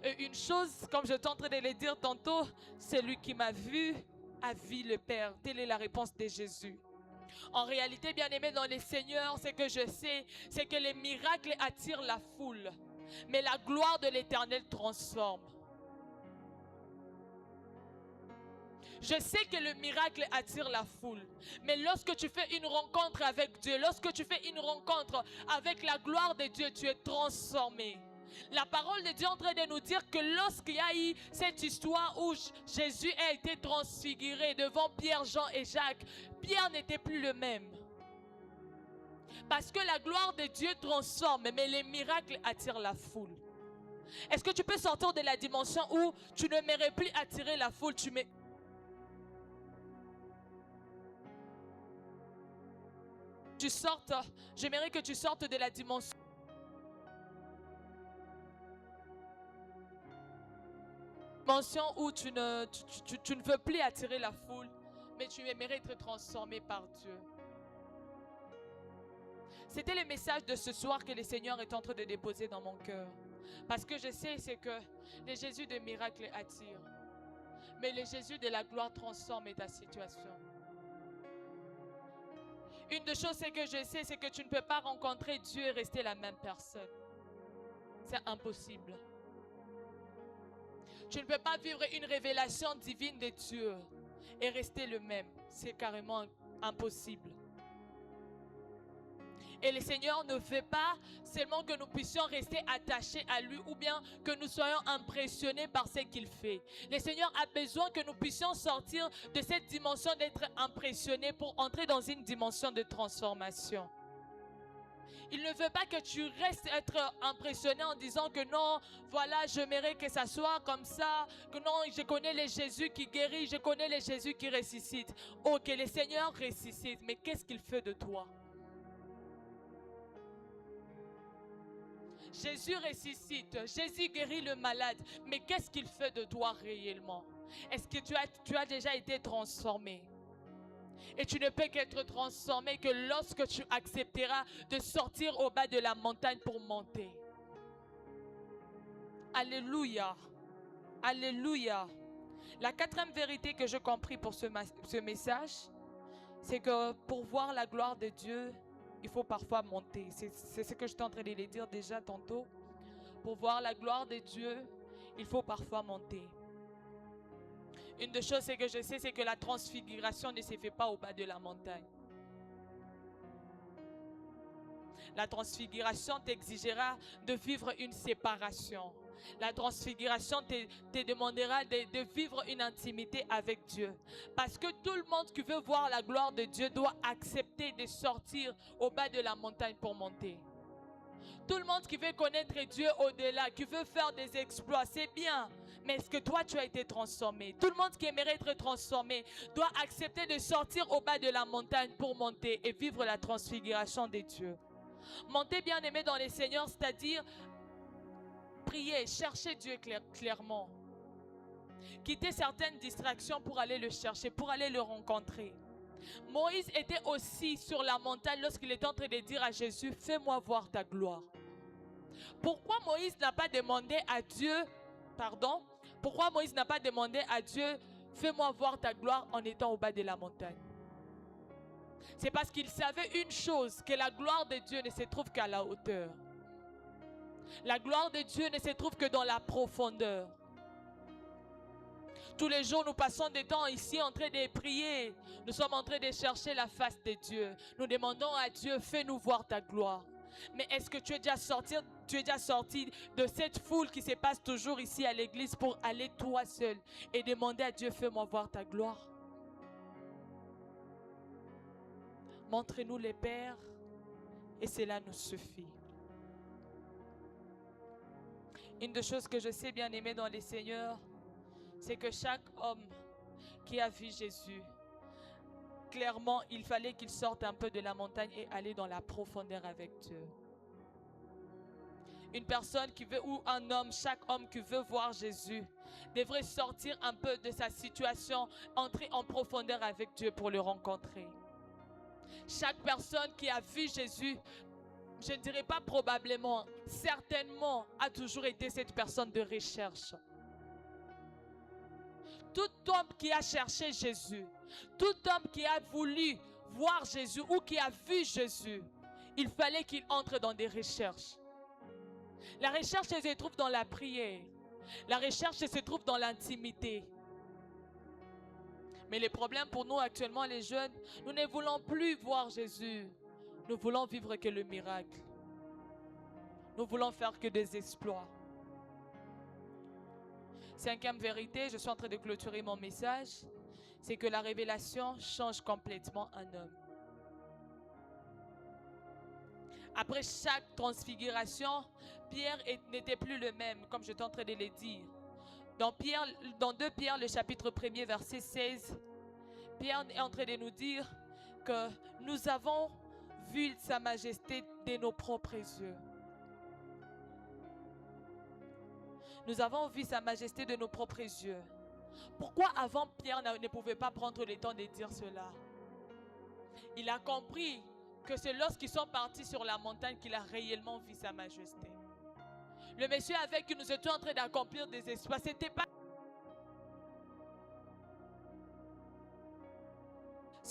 Et une chose, comme je suis en train de le dire tantôt, celui qui m'a vu a vu le Père. Telle est la réponse de Jésus. En réalité, bien-aimé dans les Seigneurs, ce que je sais, c'est que les miracles attirent la foule. Mais la gloire de l'Éternel transforme. Je sais que le miracle attire la foule. Mais lorsque tu fais une rencontre avec Dieu, lorsque tu fais une rencontre avec la gloire de Dieu, tu es transformé. La parole de Dieu est en train de nous dire que lorsqu'il y a eu cette histoire où Jésus a été transfiguré devant Pierre, Jean et Jacques, Pierre n'était plus le même. Parce que la gloire de Dieu transforme, mais les miracles attirent la foule. Est-ce que tu peux sortir de la dimension où tu ne m'aimerais plus attirer la foule, j'aimerais que tu sortes de la dimension où tu ne veux plus attirer la foule, mais tu aimerais être transformé par Dieu. C'était le message de ce soir que le Seigneur est en train de déposer dans mon cœur. Parce que je sais, c'est que le Jésus des miracles attire, mais le Jésus de la gloire transforme ta situation. Une des choses que je sais, c'est que tu ne peux pas rencontrer Dieu et rester la même personne. C'est impossible. Tu ne peux pas vivre une révélation divine de Dieu et rester le même. C'est carrément impossible. Et le Seigneur ne veut pas seulement que nous puissions rester attachés à lui ou bien que nous soyons impressionnés par ce qu'il fait. Le Seigneur a besoin que nous puissions sortir de cette dimension d'être impressionnés pour entrer dans une dimension de transformation. Il ne veut pas que tu restes être impressionné en disant que non, voilà, j'aimerais que ça soit comme ça, que non, je connais le Jésus qui guérit, je connais le Jésus qui ressuscite. Ok, le Seigneur ressuscite, mais qu'est-ce qu'il fait de toi? Jésus ressuscite, Jésus guérit le malade, mais qu'est-ce qu'il fait de toi réellement? Est-ce que tu as déjà été transformé? Et tu ne peux qu'être transformé que lorsque tu accepteras de sortir au bas de la montagne pour monter. Alléluia. Alléluia. La quatrième vérité que j'ai compris pour ce message, c'est que pour voir la gloire de Dieu, il faut parfois monter. C'est ce que je suis en train de le dire déjà tantôt. Pour voir la gloire de Dieu, il faut parfois monter. Une des choses que je sais, c'est que la transfiguration ne se fait pas au bas de la montagne. La transfiguration t'exigera de vivre une séparation. La transfiguration te demandera de vivre une intimité avec Dieu. Parce que tout le monde qui veut voir la gloire de Dieu doit accepter de sortir au bas de la montagne pour monter. Tout le monde qui veut connaître Dieu au-delà, qui veut faire des exploits, c'est bien. Mais est-ce que toi tu as été transformé? Tout le monde qui aimerait être transformé doit accepter de sortir au bas de la montagne pour monter et vivre la transfiguration de Dieu. Monter, bien aimé dans les Seigneurs, c'est-à-dire prier, chercher Dieu clairement. Quitter certaines distractions pour aller le chercher, pour aller le rencontrer. Moïse était aussi sur la montagne lorsqu'il était en train de dire à Jésus, fais-moi voir ta gloire. Pourquoi Moïse n'a pas demandé à Dieu, pourquoi Moïse n'a pas demandé à Dieu, fais-moi voir ta gloire en étant au bas de la montagne? C'est parce qu'il savait une chose, que la gloire de Dieu ne se trouve qu'à la hauteur. La gloire de Dieu ne se trouve que dans la profondeur. Tous les jours, nous passons des temps ici en train de prier. Nous sommes en train de chercher la face de Dieu. Nous demandons à Dieu, fais-nous voir ta gloire. Mais est-ce que tu es déjà sorti de cette foule qui se passe toujours ici à l'église pour aller toi seul et demander à Dieu, fais-moi voir ta gloire? Montre-nous les pères et cela nous suffit. Une des choses que je sais, bien aimé dans les Seigneurs, c'est que chaque homme qui a vu Jésus, clairement, il fallait qu'il sorte un peu de la montagne et aller dans la profondeur avec Dieu. Une personne qui veut, ou un homme, chaque homme qui veut voir Jésus, devrait sortir un peu de sa situation, entrer en profondeur avec Dieu pour le rencontrer. Chaque personne qui a vu Jésus, je ne dirais pas probablement, certainement a toujours été cette personne de recherche. Tout homme qui a cherché Jésus, tout homme qui a voulu voir Jésus ou qui a vu Jésus, il fallait qu'il entre dans des recherches. La recherche se trouve dans la prière. La recherche se trouve dans l'intimité. Mais le problème pour nous actuellement, les jeunes, nous ne voulons plus voir Jésus. Nous voulons vivre que le miracle. Nous voulons faire que des exploits. Cinquième vérité, je suis en train de clôturer mon message, c'est que la révélation change complètement un homme. Après chaque transfiguration, Pierre n'était plus le même, comme j'étais en train de le dire. Dans 2 Pierre, le chapitre 1er, verset 16, Pierre est en train de nous dire que nous avons vu sa majesté de nos propres yeux. Nous avons vu sa majesté de nos propres yeux. Pourquoi avant Pierre ne pouvait pas prendre le temps de dire cela? Il a compris que c'est lorsqu'ils sont partis sur la montagne qu'il a réellement vu sa majesté. Le monsieur avec qui nous étions en train d'accomplir des exploits, ce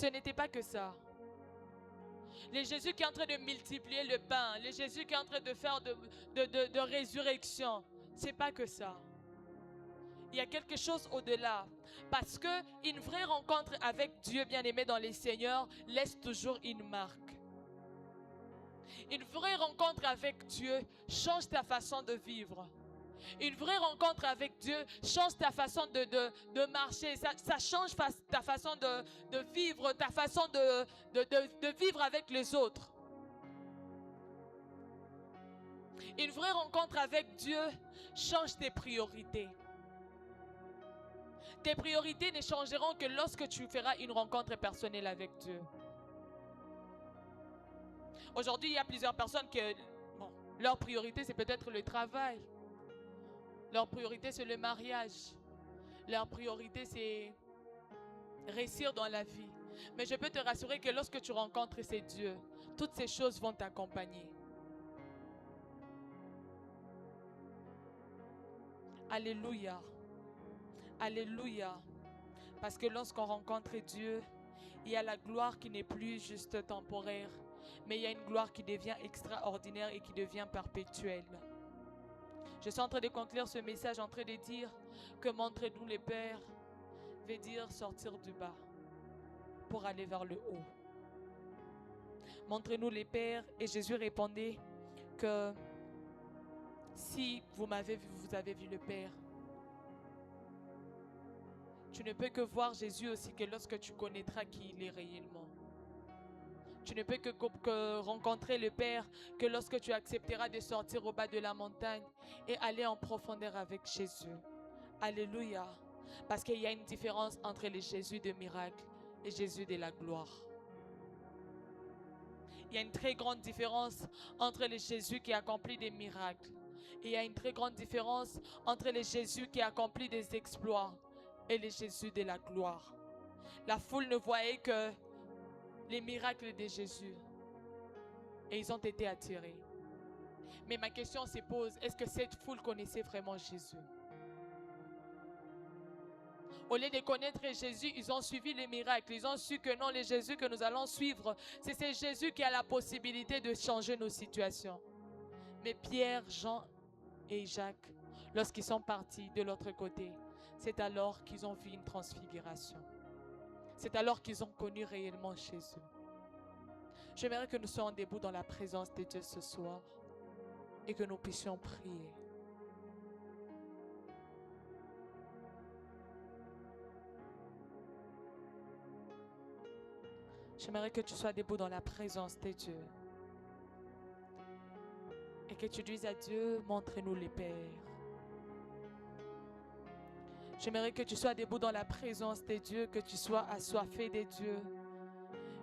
n'était pas que ça. Le Jésus qui est en train de multiplier le pain, le Jésus qui est en train de faire de résurrection, c'est pas que ça. Il y a quelque chose au-delà. Parce qu'une vraie rencontre avec Dieu bien-aimé dans les Seigneurs laisse toujours une marque. Une vraie rencontre avec Dieu change ta façon de vivre. Une vraie rencontre avec Dieu change ta façon de marcher. Ça change ta façon de vivre, ta façon de vivre avec les autres. Une vraie rencontre avec Dieu change tes priorités. Tes priorités ne changeront que lorsque tu feras une rencontre personnelle avec Dieu. Aujourd'hui, il y a plusieurs personnes qui, leur priorité, c'est peut-être le travail. Leur priorité, c'est le mariage. Leur priorité, c'est réussir dans la vie. Mais je peux te rassurer que lorsque tu rencontres ces dieux, toutes ces choses vont t'accompagner. Alléluia. Alléluia. Parce que lorsqu'on rencontre Dieu, il y a la gloire qui n'est plus juste temporaire, mais il y a une gloire qui devient extraordinaire et qui devient perpétuelle. Je suis en train de conclure ce message en train de dire que montrez-nous les pères veut dire sortir du bas pour aller vers le haut. Montrez-nous les pères, et Jésus répondait que si vous m'avez vu, vous avez vu le Père. Tu ne peux que voir Jésus aussi que lorsque tu connaîtras qui il est réellement. Tu ne peux que rencontrer le Père que lorsque tu accepteras de sortir au bas de la montagne et aller en profondeur avec Jésus. Alléluia. Parce qu'il y a une différence entre les Jésus de miracle et Jésus de la gloire. Il y a une très grande différence entre les Jésus qui accomplit des miracles. Et il y a une très grande différence entre les Jésus qui accomplit des exploits et les Jésus de la gloire. La foule ne voyait que les miracles de Jésus. Et ils ont été attirés. Mais ma question se pose, est-ce que cette foule connaissait vraiment Jésus? Au lieu de connaître Jésus, ils ont suivi les miracles. Ils ont su que non, le Jésus que nous allons suivre, c'est ce Jésus qui a la possibilité de changer nos situations. Mais Pierre, Jean et Jacques, lorsqu'ils sont partis de l'autre côté, c'est alors qu'ils ont vu une transfiguration. C'est alors qu'ils ont connu réellement Jésus. J'aimerais que nous soyons debout dans la présence de Dieu ce soir et que nous puissions prier. J'aimerais que tu sois debout dans la présence de Dieu et que tu dises à Dieu, montre-nous les pères. J'aimerais que tu sois debout dans la présence de Dieu, que tu sois assoiffé de Dieu.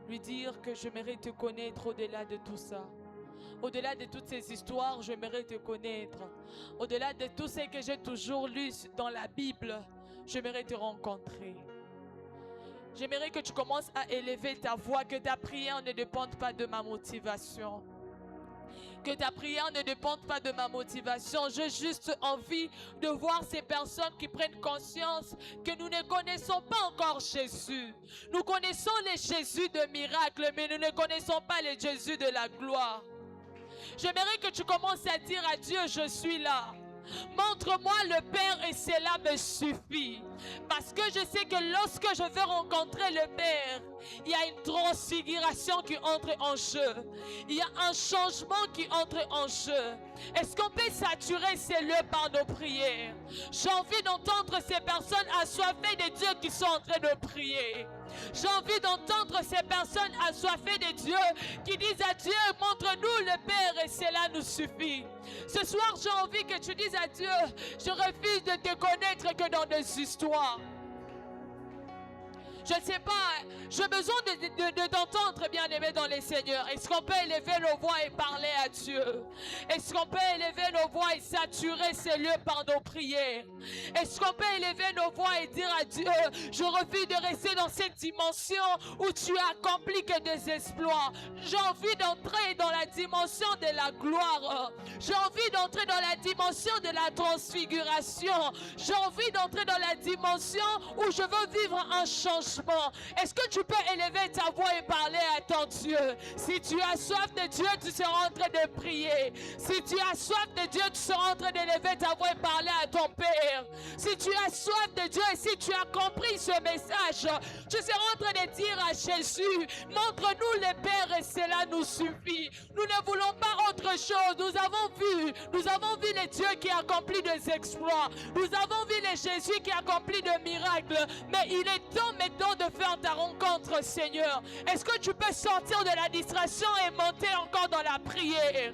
Lui dire que j'aimerais te connaître au-delà de tout ça. Au-delà de toutes ces histoires, j'aimerais te connaître. Au-delà de tout ce que j'ai toujours lu dans la Bible, j'aimerais te rencontrer. J'aimerais que tu commences à élever ta voix, que ta prière ne dépende pas de ma motivation. Que ta prière ne dépende pas de ma motivation. J'ai juste envie de voir ces personnes qui prennent conscience que nous ne connaissons pas encore Jésus. Nous connaissons les Jésus de miracles, mais nous ne connaissons pas les Jésus de la gloire. J'aimerais que tu commences à dire à Dieu, je suis là. Montre-moi le Père et cela me suffit. Parce que je sais que lorsque je vais rencontrer le Père, il y a une transfiguration qui entre en jeu. Il y a un changement qui entre en jeu. Est-ce qu'on peut saturer ces lieux par nos prières? J'ai envie d'entendre ces personnes assoiffées de Dieu qui sont en train de prier. J'ai envie d'entendre ces personnes assoiffées de Dieu qui disent à Dieu, montre-nous le Père et cela nous suffit. Ce soir, j'ai envie que tu dises à Dieu, je refuse de te connaître que dans des histoires. Je ne sais pas, j'ai besoin de t'entendre, bien-aimé dans les seigneurs. Est-ce qu'on peut élever nos voix et parler à Dieu? Est-ce qu'on peut élever nos voix et saturer ces lieux par nos prières? Est-ce qu'on peut élever nos voix et dire à Dieu, je refuse de rester dans cette dimension où tu as accompli que des exploits. J'ai envie d'entrer dans la dimension de la gloire. J'ai envie d'entrer dans la dimension de la transfiguration. J'ai envie d'entrer dans la dimension où je veux vivre un changement. Est-ce que tu peux élever ta voix et parler à ton Dieu? Si tu as soif de Dieu, tu seras en train de prier. Si tu as soif de Dieu, tu seras en train d'élever ta voix et parler à ton Père. Si tu as soif de Dieu et si tu as compris ce message, tu seras en train de dire à Jésus, montre-nous le Père et cela nous suffit. Nous ne voulons pas autre chose. Nous avons vu les dieux qui accomplissent des exploits. Nous avons vu les Jésus qui accomplit des miracles. Mais il est temps maintenant de faire ta rencontre, Seigneur. Est-ce que tu peux sortir de la distraction et monter encore dans la prière?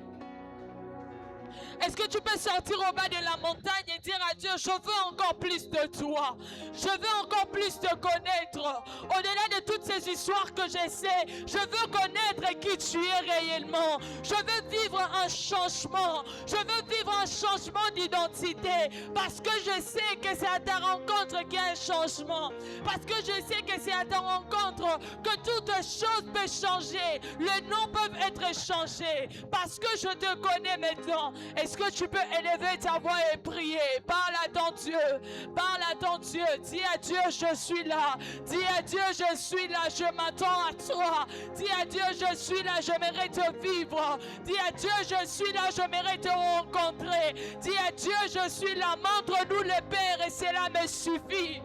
Est-ce que tu peux sortir au bas de la montagne et dire à Dieu, je veux encore plus de toi. Je veux encore plus te connaître. Au-delà de toutes ces histoires que je sais, je veux connaître qui tu es réellement. Je veux vivre un changement. Je veux vivre un changement d'identité. Parce que je sais que c'est à ta rencontre qu'il y a un changement. Parce que je sais que c'est à ta rencontre que toute chose peut changer. Les noms peuvent être changés. Parce que je te connais maintenant. Est-ce que tu peux élever ta voix et prier? Parle à ton Dieu. Parle à ton Dieu. Dis à Dieu, je suis là. Dis à Dieu, je suis là. Je m'attends à toi. Dis à Dieu, je suis là. Je mérite de vivre. Dis à Dieu, je suis là. Je mérite de rencontrer. Dis à Dieu, je suis là. Montre-nous le Père et cela me suffit.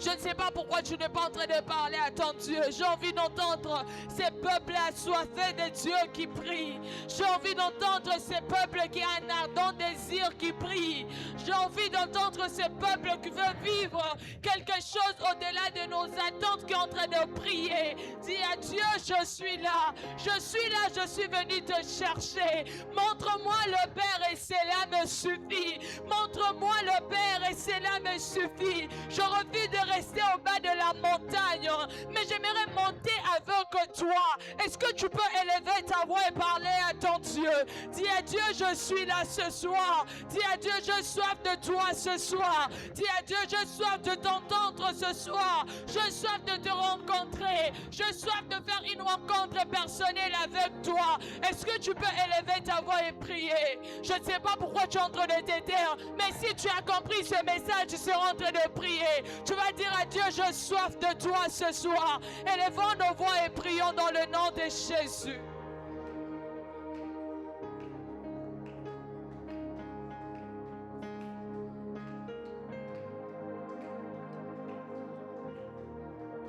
Je ne sais pas pourquoi tu n'es pas en train de parler à ton Dieu. J'ai envie d'entendre ces peuples assoiffés de Dieu qui prient. J'ai envie d'entendre ces peuples qui ont un ardent désir qui prient. J'ai envie d'entendre ces peuples qui veulent vivre quelque chose au-delà de nos attentes qui sont en train de prier. Dis à Dieu, je suis là. Je suis là, je suis venu te chercher. Montre-moi le Père et cela me suffit. Montre-moi le Père et cela me suffit. Je refuse de rester au bas de la montagne, mais j'aimerais monter avec toi. Est-ce que tu peux élever ta voix et parler à ton Dieu? Dis à Dieu, je suis là ce soir. Dis à Dieu, je soif de toi ce soir. Dis à Dieu, je soif de t'entendre ce soir. Je soif de te rencontrer. Je soif de faire une rencontre personnelle avec toi. Est-ce que tu peux élever ta voix et prier? Je ne sais pas pourquoi tu es en train de t'éteindre, mais si tu as compris ce message, tu seras en train de prier. Tu vas dire à Dieu, je soif de toi ce soir. Élevons nos voix et prions dans le nom de Jésus.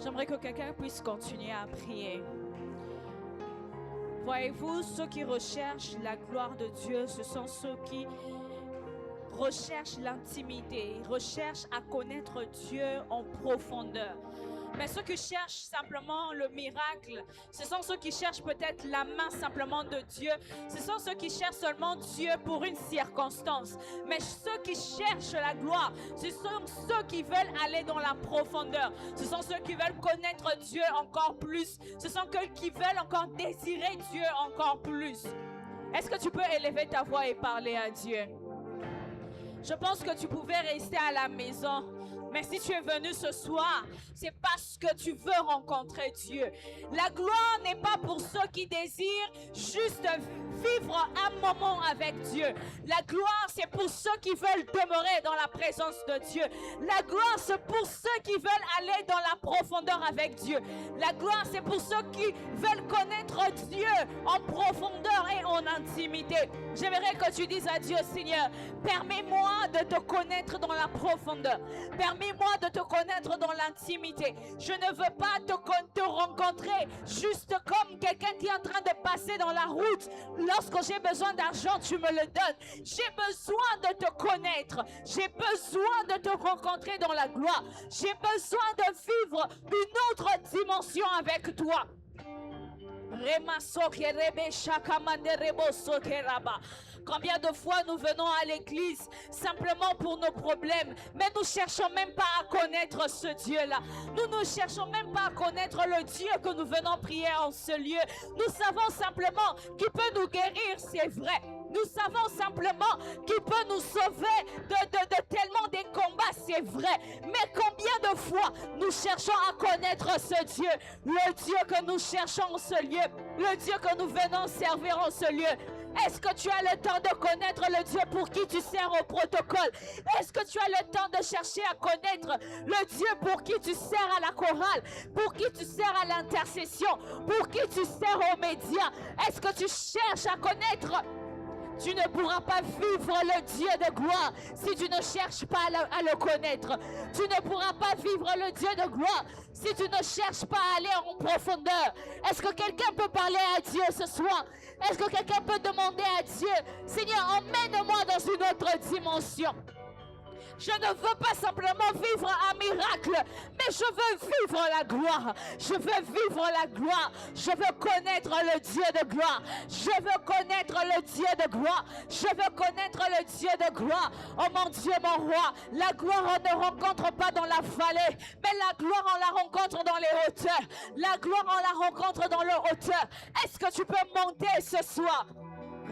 J'aimerais que quelqu'un puisse continuer à prier. Voyez-vous, ceux qui recherchent la gloire de Dieu, ce sont ceux qui recherchent l'intimité, recherchent à connaître Dieu en profondeur. Mais ceux qui cherchent simplement le miracle, ce sont ceux qui cherchent peut-être la main simplement de Dieu. Ce sont ceux qui cherchent seulement Dieu pour une circonstance. Mais ceux qui cherchent la gloire, ce sont ceux qui veulent aller dans la profondeur. Ce sont ceux qui veulent connaître Dieu encore plus. Ce sont ceux qui veulent encore désirer Dieu encore plus. Est-ce que tu peux élever ta voix et parler à Dieu? Je pense que tu pouvais rester à la maison. Mais si tu es venu ce soir, c'est parce que tu veux rencontrer Dieu. La gloire n'est pas pour ceux qui désirent juste vivre un moment avec Dieu. La gloire, c'est pour ceux qui veulent demeurer dans la présence de Dieu. La gloire, c'est pour ceux qui veulent aller dans la profondeur avec Dieu. La gloire, c'est pour ceux qui veulent connaître Dieu en profondeur et en intimité. J'aimerais que tu dises à Dieu, Seigneur, permets-moi de te connaître dans la profondeur. Permets-moi de te connaître dans l'intimité. Je ne veux pas te rencontrer juste comme quelqu'un qui est en train de passer dans la route. Lorsque j'ai besoin d'argent, tu me le donnes. J'ai besoin de te connaître. J'ai besoin de te rencontrer dans la gloire. J'ai besoin de vivre une autre dimension avec toi. Combien de fois nous venons à l'église simplement pour nos problèmes, mais nous ne cherchons même pas à connaître ce Dieu-là. Nous ne cherchons même pas à connaître le Dieu que nous venons prier en ce lieu. Nous savons simplement qu'il peut nous guérir, c'est vrai. Nous savons simplement qu'il peut nous sauver de tellement des combats, c'est vrai. Mais combien de fois nous cherchons à connaître ce Dieu, le Dieu que nous cherchons en ce lieu, le Dieu que nous venons servir en ce lieu. Est-ce que tu as le temps de connaître le Dieu pour qui tu sers au protocole? Est-ce que tu as le temps de chercher à connaître le Dieu pour qui tu sers à la chorale, pour qui tu sers à l'intercession, pour qui tu sers aux médias? Est-ce que tu cherches à connaître? Tu ne pourras pas vivre le Dieu de gloire si tu ne cherches pas à le connaître. Tu ne pourras pas vivre le Dieu de gloire si tu ne cherches pas à aller en profondeur. Est-ce que quelqu'un peut parler à Dieu ce soir? Est-ce que quelqu'un peut demander à Dieu, Seigneur, emmène-moi dans une autre dimension? Je ne veux pas simplement vivre un miracle, mais je veux vivre la gloire. Je veux vivre la gloire. Je veux connaître le Dieu de gloire. Je veux connaître le Dieu de gloire. Je veux connaître le Dieu de gloire. Oh mon Dieu, mon roi, la gloire on ne rencontre pas dans la vallée, mais la gloire on la rencontre dans les hauteurs. La gloire on la rencontre dans les hauteurs. Est-ce que tu peux monter ce soir? Oh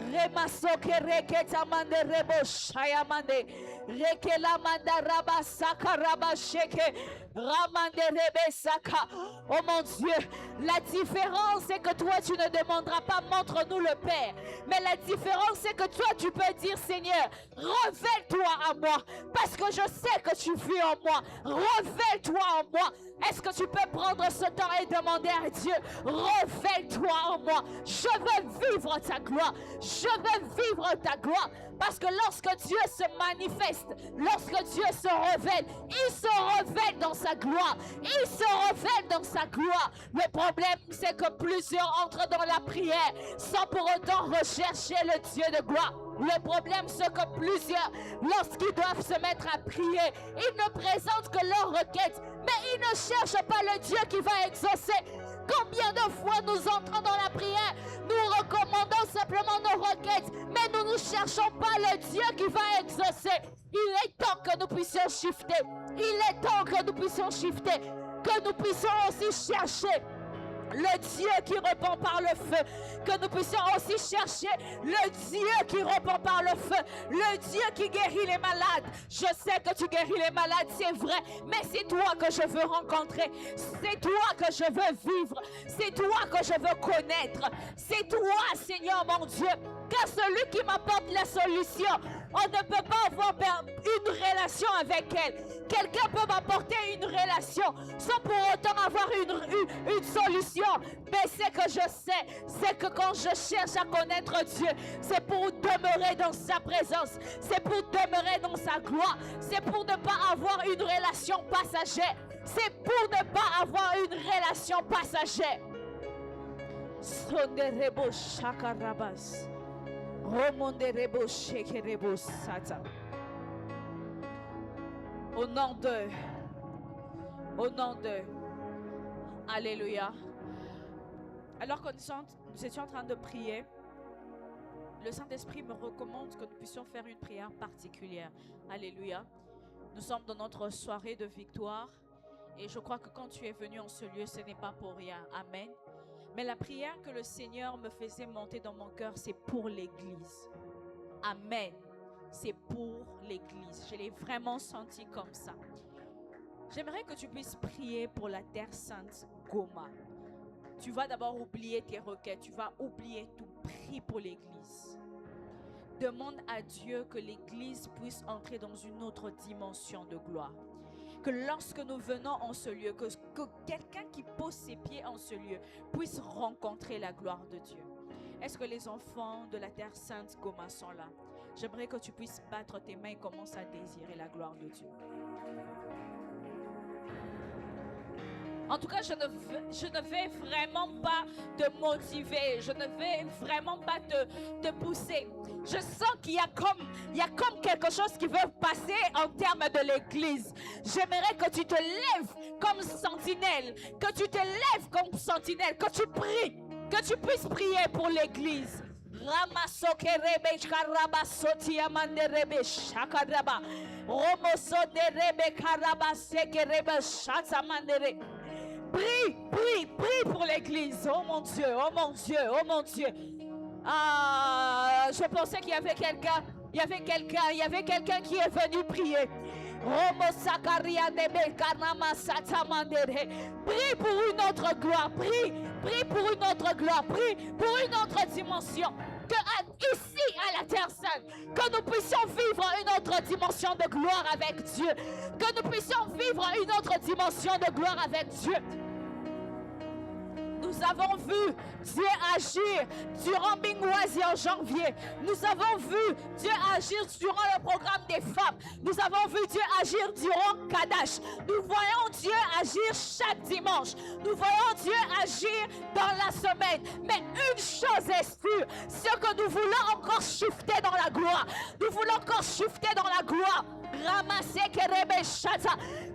mon Dieu, la différence c'est que toi tu ne demanderas pas montre-nous le Père, mais la différence c'est que toi tu peux dire Seigneur, révèle-toi à moi parce que je sais que tu vis en moi. Révèle-toi en moi. Est-ce que tu peux prendre ce temps et demander à Dieu, révèle-toi en moi. Je veux vivre ta gloire. Je veux vivre ta gloire. Parce que lorsque Dieu se manifeste, lorsque Dieu se révèle, il se révèle dans sa gloire. Il se révèle dans sa gloire. Le problème, c'est que plusieurs entrent dans la prière sans pour autant rechercher le Dieu de gloire. Le problème, c'est que plusieurs, lorsqu'ils doivent se mettre à prier, ils ne présentent que leurs requêtes, mais ils ne cherchent pas le Dieu qui va exaucer. Combien de fois nous entrons dans la prière, nous recommandons simplement nos requêtes, mais nous ne cherchons pas le Dieu qui va exaucer. Il est temps que nous puissions shifter. Il est temps que nous puissions shifter, que nous puissions aussi chercher le Dieu qui répond par le feu, que nous puissions aussi chercher le Dieu qui répond par le feu, le Dieu qui guérit les malades. Je sais que tu guéris les malades, c'est vrai, mais c'est toi que je veux rencontrer, c'est toi que je veux vivre, c'est toi que je veux connaître, c'est toi, Seigneur mon Dieu, car celui qui m'apporte la solution, on ne peut pas avoir une relation avec elle. Quelqu'un peut m'apporter une relation sans pour autant avoir une solution. Mais c'est que je sais, c'est que quand je cherche à connaître Dieu, c'est pour demeurer dans sa présence, c'est pour demeurer dans sa gloire, c'est pour ne pas avoir une relation passagère, c'est pour ne pas avoir une relation passagère. Sonderebo shakarabas. Romonderebo shekerebo sata. Au nom de Alléluia. Alors que nous étions en train de prier, le Saint-Esprit me recommande que nous puissions faire une prière particulière. Alléluia. Nous sommes dans notre soirée de victoire. Et je crois que quand tu es venu en ce lieu, ce n'est pas pour rien. Amen. Mais la prière que le Seigneur me faisait monter dans mon cœur, c'est pour l'Église. Amen. C'est pour l'Église. Je l'ai vraiment senti comme ça. J'aimerais que tu puisses prier pour la Terre Sainte Goma. Tu vas d'abord oublier tes requêtes. Tu vas oublier tout. Prie pour l'Église. Demande à Dieu que l'Église puisse entrer dans une autre dimension de gloire. Que lorsque nous venons en ce lieu, que quelqu'un qui pose ses pieds en ce lieu puisse rencontrer la gloire de Dieu. Est-ce que les enfants de la Terre Sainte Goma sont là? J'aimerais que tu puisses battre tes mains et commencer à désirer la gloire de Dieu. En tout cas, je ne vais vraiment pas te motiver. Je ne vais vraiment pas te pousser. Je sens qu'il y a comme quelque chose qui veut passer en termes de l'Église. J'aimerais que tu te lèves comme sentinelle. Que tu te lèves comme sentinelle. Que tu pries. Que tu puisses prier pour l'Église. Ramasokerebe karabasoti amanderebe shakaraba. Romosoderebe karabasekerebe shatamandere. Prie, prie, prie pour l'Église. Oh mon Dieu, oh mon Dieu, oh mon Dieu. Ah, je pensais qu'il y avait quelqu'un. Il y avait quelqu'un qui est venu prier. Prie pour une autre gloire. Prie pour une autre gloire. Prie pour une autre dimension. Que ici à la Terre Sainte, que nous puissions vivre une autre dimension de gloire avec Dieu. Que nous puissions vivre une autre dimension de gloire avec Dieu. Nous avons vu Dieu agir durant Bingwazi en janvier. Nous avons vu Dieu agir durant le programme des femmes. Nous avons vu Dieu agir durant Kadash. Nous voyons Dieu agir chaque dimanche. Nous voyons Dieu agir dans la semaine. Mais une chose est sûre, c'est que nous voulons encore shifter dans la gloire. Nous voulons encore shifter dans la gloire.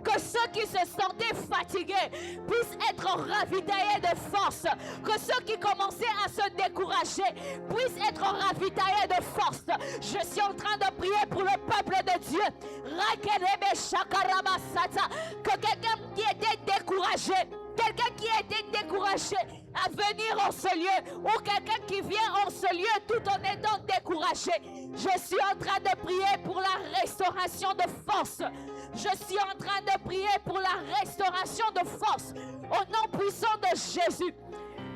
Que ceux qui se sentaient fatigués puissent être ravitaillés de force. Que ceux qui commençaient à se décourager puissent être ravitaillés de force. Je suis en train de prier pour le peuple de Dieu. Que quelqu'un qui était découragé à venir en ce lieu, ou quelqu'un qui vient en ce lieu tout en étant découragé, je suis en train de prier pour la restauration de force. Je suis en train de prier pour la restauration de force au nom puissant de Jésus.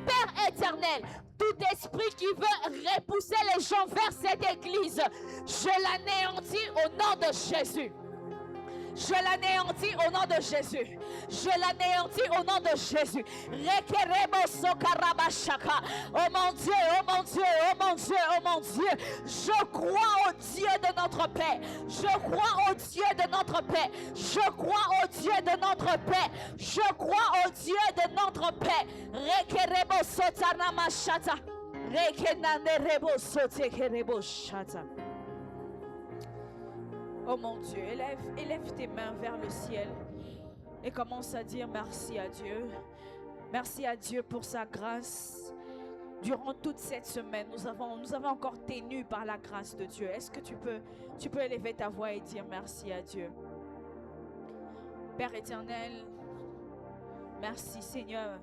Père éternel, tout esprit qui veut repousser les gens vers cette église, je l'anéantis au nom de Jésus. Je l'anéantis au nom de Jésus. Je l'anéantis au nom de Jésus. Oh mon Dieu, oh mon Dieu, oh mon Dieu, oh mon Dieu. Je crois au Dieu de notre paix. Je crois au Dieu de notre paix. Je crois au Dieu de notre paix. Je crois au Dieu de notre paix. Rekerebo sotanama shata. Rekenanderebo sotekerebo shata. Oh mon Dieu, élève tes mains vers le ciel et commence à dire merci à Dieu. Merci à Dieu pour sa grâce. Durant toute cette semaine, nous avons encore tenu par la grâce de Dieu. Est-ce que tu peux élever ta voix et dire merci à Dieu? Père éternel, merci Seigneur.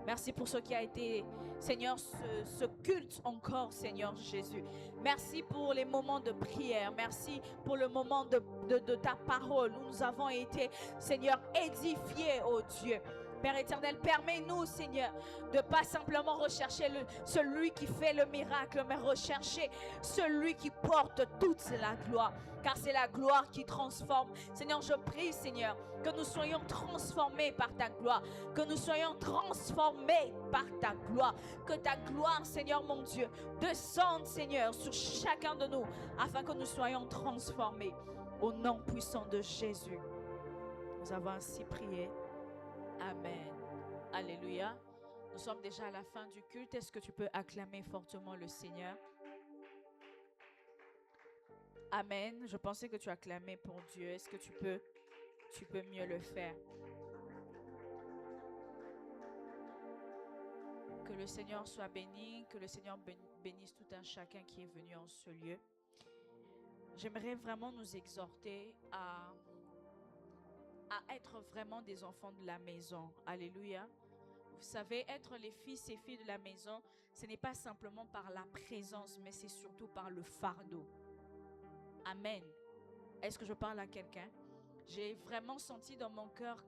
Merci pour ce qui a été, Seigneur, ce culte encore, Seigneur Jésus. Merci pour les moments de prière. Merci pour le moment de ta parole où nous avons été, Seigneur, édifiés, oh Dieu. Père éternel, permets-nous, Seigneur, de ne pas simplement rechercher celui qui fait le miracle, mais rechercher celui qui porte toute la gloire. Car c'est la gloire qui transforme. Seigneur, je prie, Seigneur, que nous soyons transformés par ta gloire. Que nous soyons transformés par ta gloire. Que ta gloire, Seigneur mon Dieu, descende, Seigneur, sur chacun de nous, afin que nous soyons transformés. Au nom puissant de Jésus, nous avons ainsi prié. Amen. Alléluia. Nous sommes déjà à la fin du culte. Est-ce que tu peux acclamer fortement le Seigneur? Amen. Je pensais que tu acclamais pour Dieu. Est-ce que tu peux mieux le faire? Que le Seigneur soit béni, que le Seigneur bénisse tout un chacun qui est venu en ce lieu. J'aimerais vraiment nous exhorter à être vraiment des enfants de la maison. Alléluia. Vous savez, être les fils et filles de la maison, ce n'est pas simplement par la présence, mais c'est surtout par le fardeau. Amen. Est-ce que je parle à quelqu'un? J'ai vraiment senti dans mon cœur,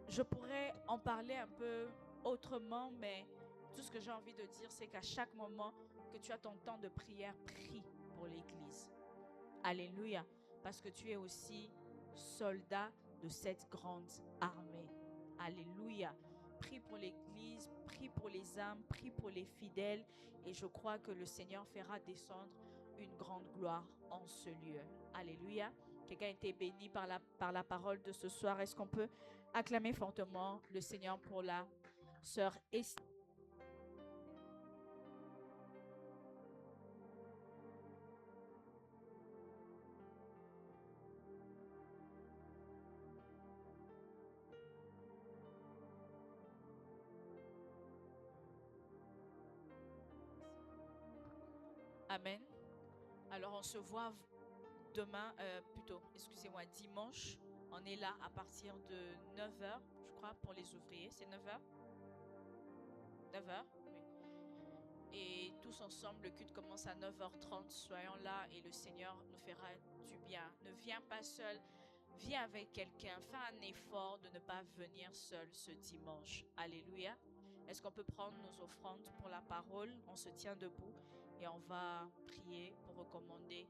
je pourrais en parler un peu autrement, mais tout ce que j'ai envie de dire, c'est qu'à chaque moment que tu as ton temps de prière, prie pour l'Église. Alléluia. Parce que tu es aussi soldat de cette grande armée. Alléluia. Prie pour l'Église, prie pour les âmes, prie pour les fidèles. Et je crois que le Seigneur fera descendre une grande gloire en ce lieu. Alléluia. Quelqu'un a été béni par la parole de ce soir. Est-ce qu'on peut acclamer fortement le Seigneur pour la sœur Esther? Amen. Alors on se voit demain, excusez-moi, dimanche. On est là à partir de 9h, je crois, pour les ouvriers. C'est 9h? 9h, oui. Et tous ensemble, le culte commence à 9h30. Soyons là et le Seigneur nous fera du bien. Ne viens pas seul, viens avec quelqu'un. Fais un effort de ne pas venir seul ce dimanche. Alléluia. Est-ce qu'on peut prendre nos offrandes pour la parole? On se tient debout et on va prier pour recommander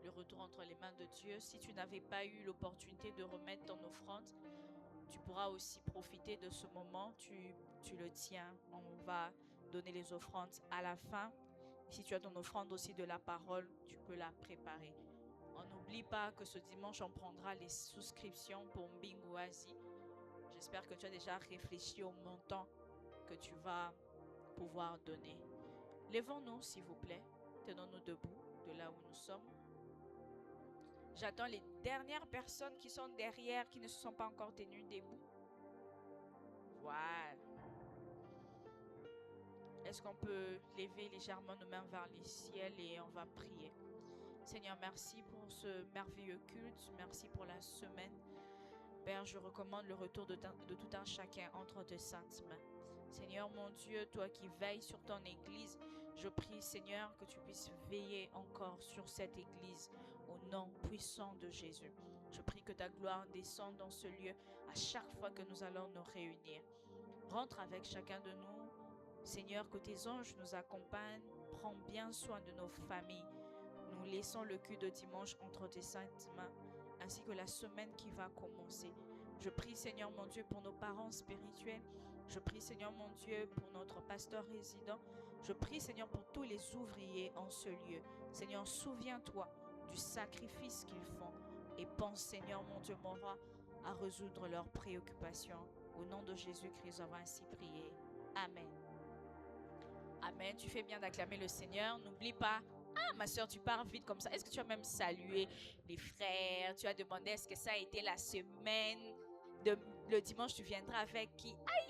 le retour entre les mains de Dieu. Si tu n'avais pas eu l'opportunité de remettre ton offrande, tu pourras aussi profiter de ce moment. Tu le tiens. On va donner les offrandes à la fin. Si tu as ton offrande aussi de la parole, tu peux la préparer. On n'oublie pas que ce dimanche, on prendra les souscriptions pour Mbinguazi. J'espère que tu as déjà réfléchi au montant que tu vas pouvoir donner. Lèvons-nous, s'il vous plaît. Tenons-nous debout de là où nous sommes. J'attends les dernières personnes qui sont derrière, qui ne se sont pas encore tenues debout. Voilà. Est-ce qu'on peut lever légèrement nos mains vers les ciels et on va prier? Seigneur, merci pour ce merveilleux culte. Merci pour la semaine. Père, je recommande le retour de tout un chacun entre tes saintes mains. Seigneur, mon Dieu, toi qui veilles sur ton Église, je prie, Seigneur, que tu puisses veiller encore sur cette Église au nom puissant de Jésus. Je prie que ta gloire descende dans ce lieu à chaque fois que nous allons nous réunir. Rentre avec chacun de nous. Seigneur, que tes anges nous accompagnent. Prends bien soin de nos familles. Nous laissons le culte de dimanche entre tes saintes mains, ainsi que la semaine qui va commencer. Je prie, Seigneur mon Dieu, pour nos parents spirituels. Je prie, Seigneur mon Dieu, pour notre pasteur résident. Je prie, Seigneur, pour tous les ouvriers en ce lieu. Seigneur, souviens-toi du sacrifice qu'ils font et pense, Seigneur mon Dieu, mon roi, à résoudre leurs préoccupations. Au nom de Jésus-Christ, on va ainsi prier. Amen. Amen. Tu fais bien d'acclamer le Seigneur. N'oublie pas. Ah, ma soeur, tu pars vite comme ça. Est-ce que tu as même salué les frères? Tu as demandé est-ce que ça a été la semaine? Le dimanche, tu viendras avec qui? Aïe,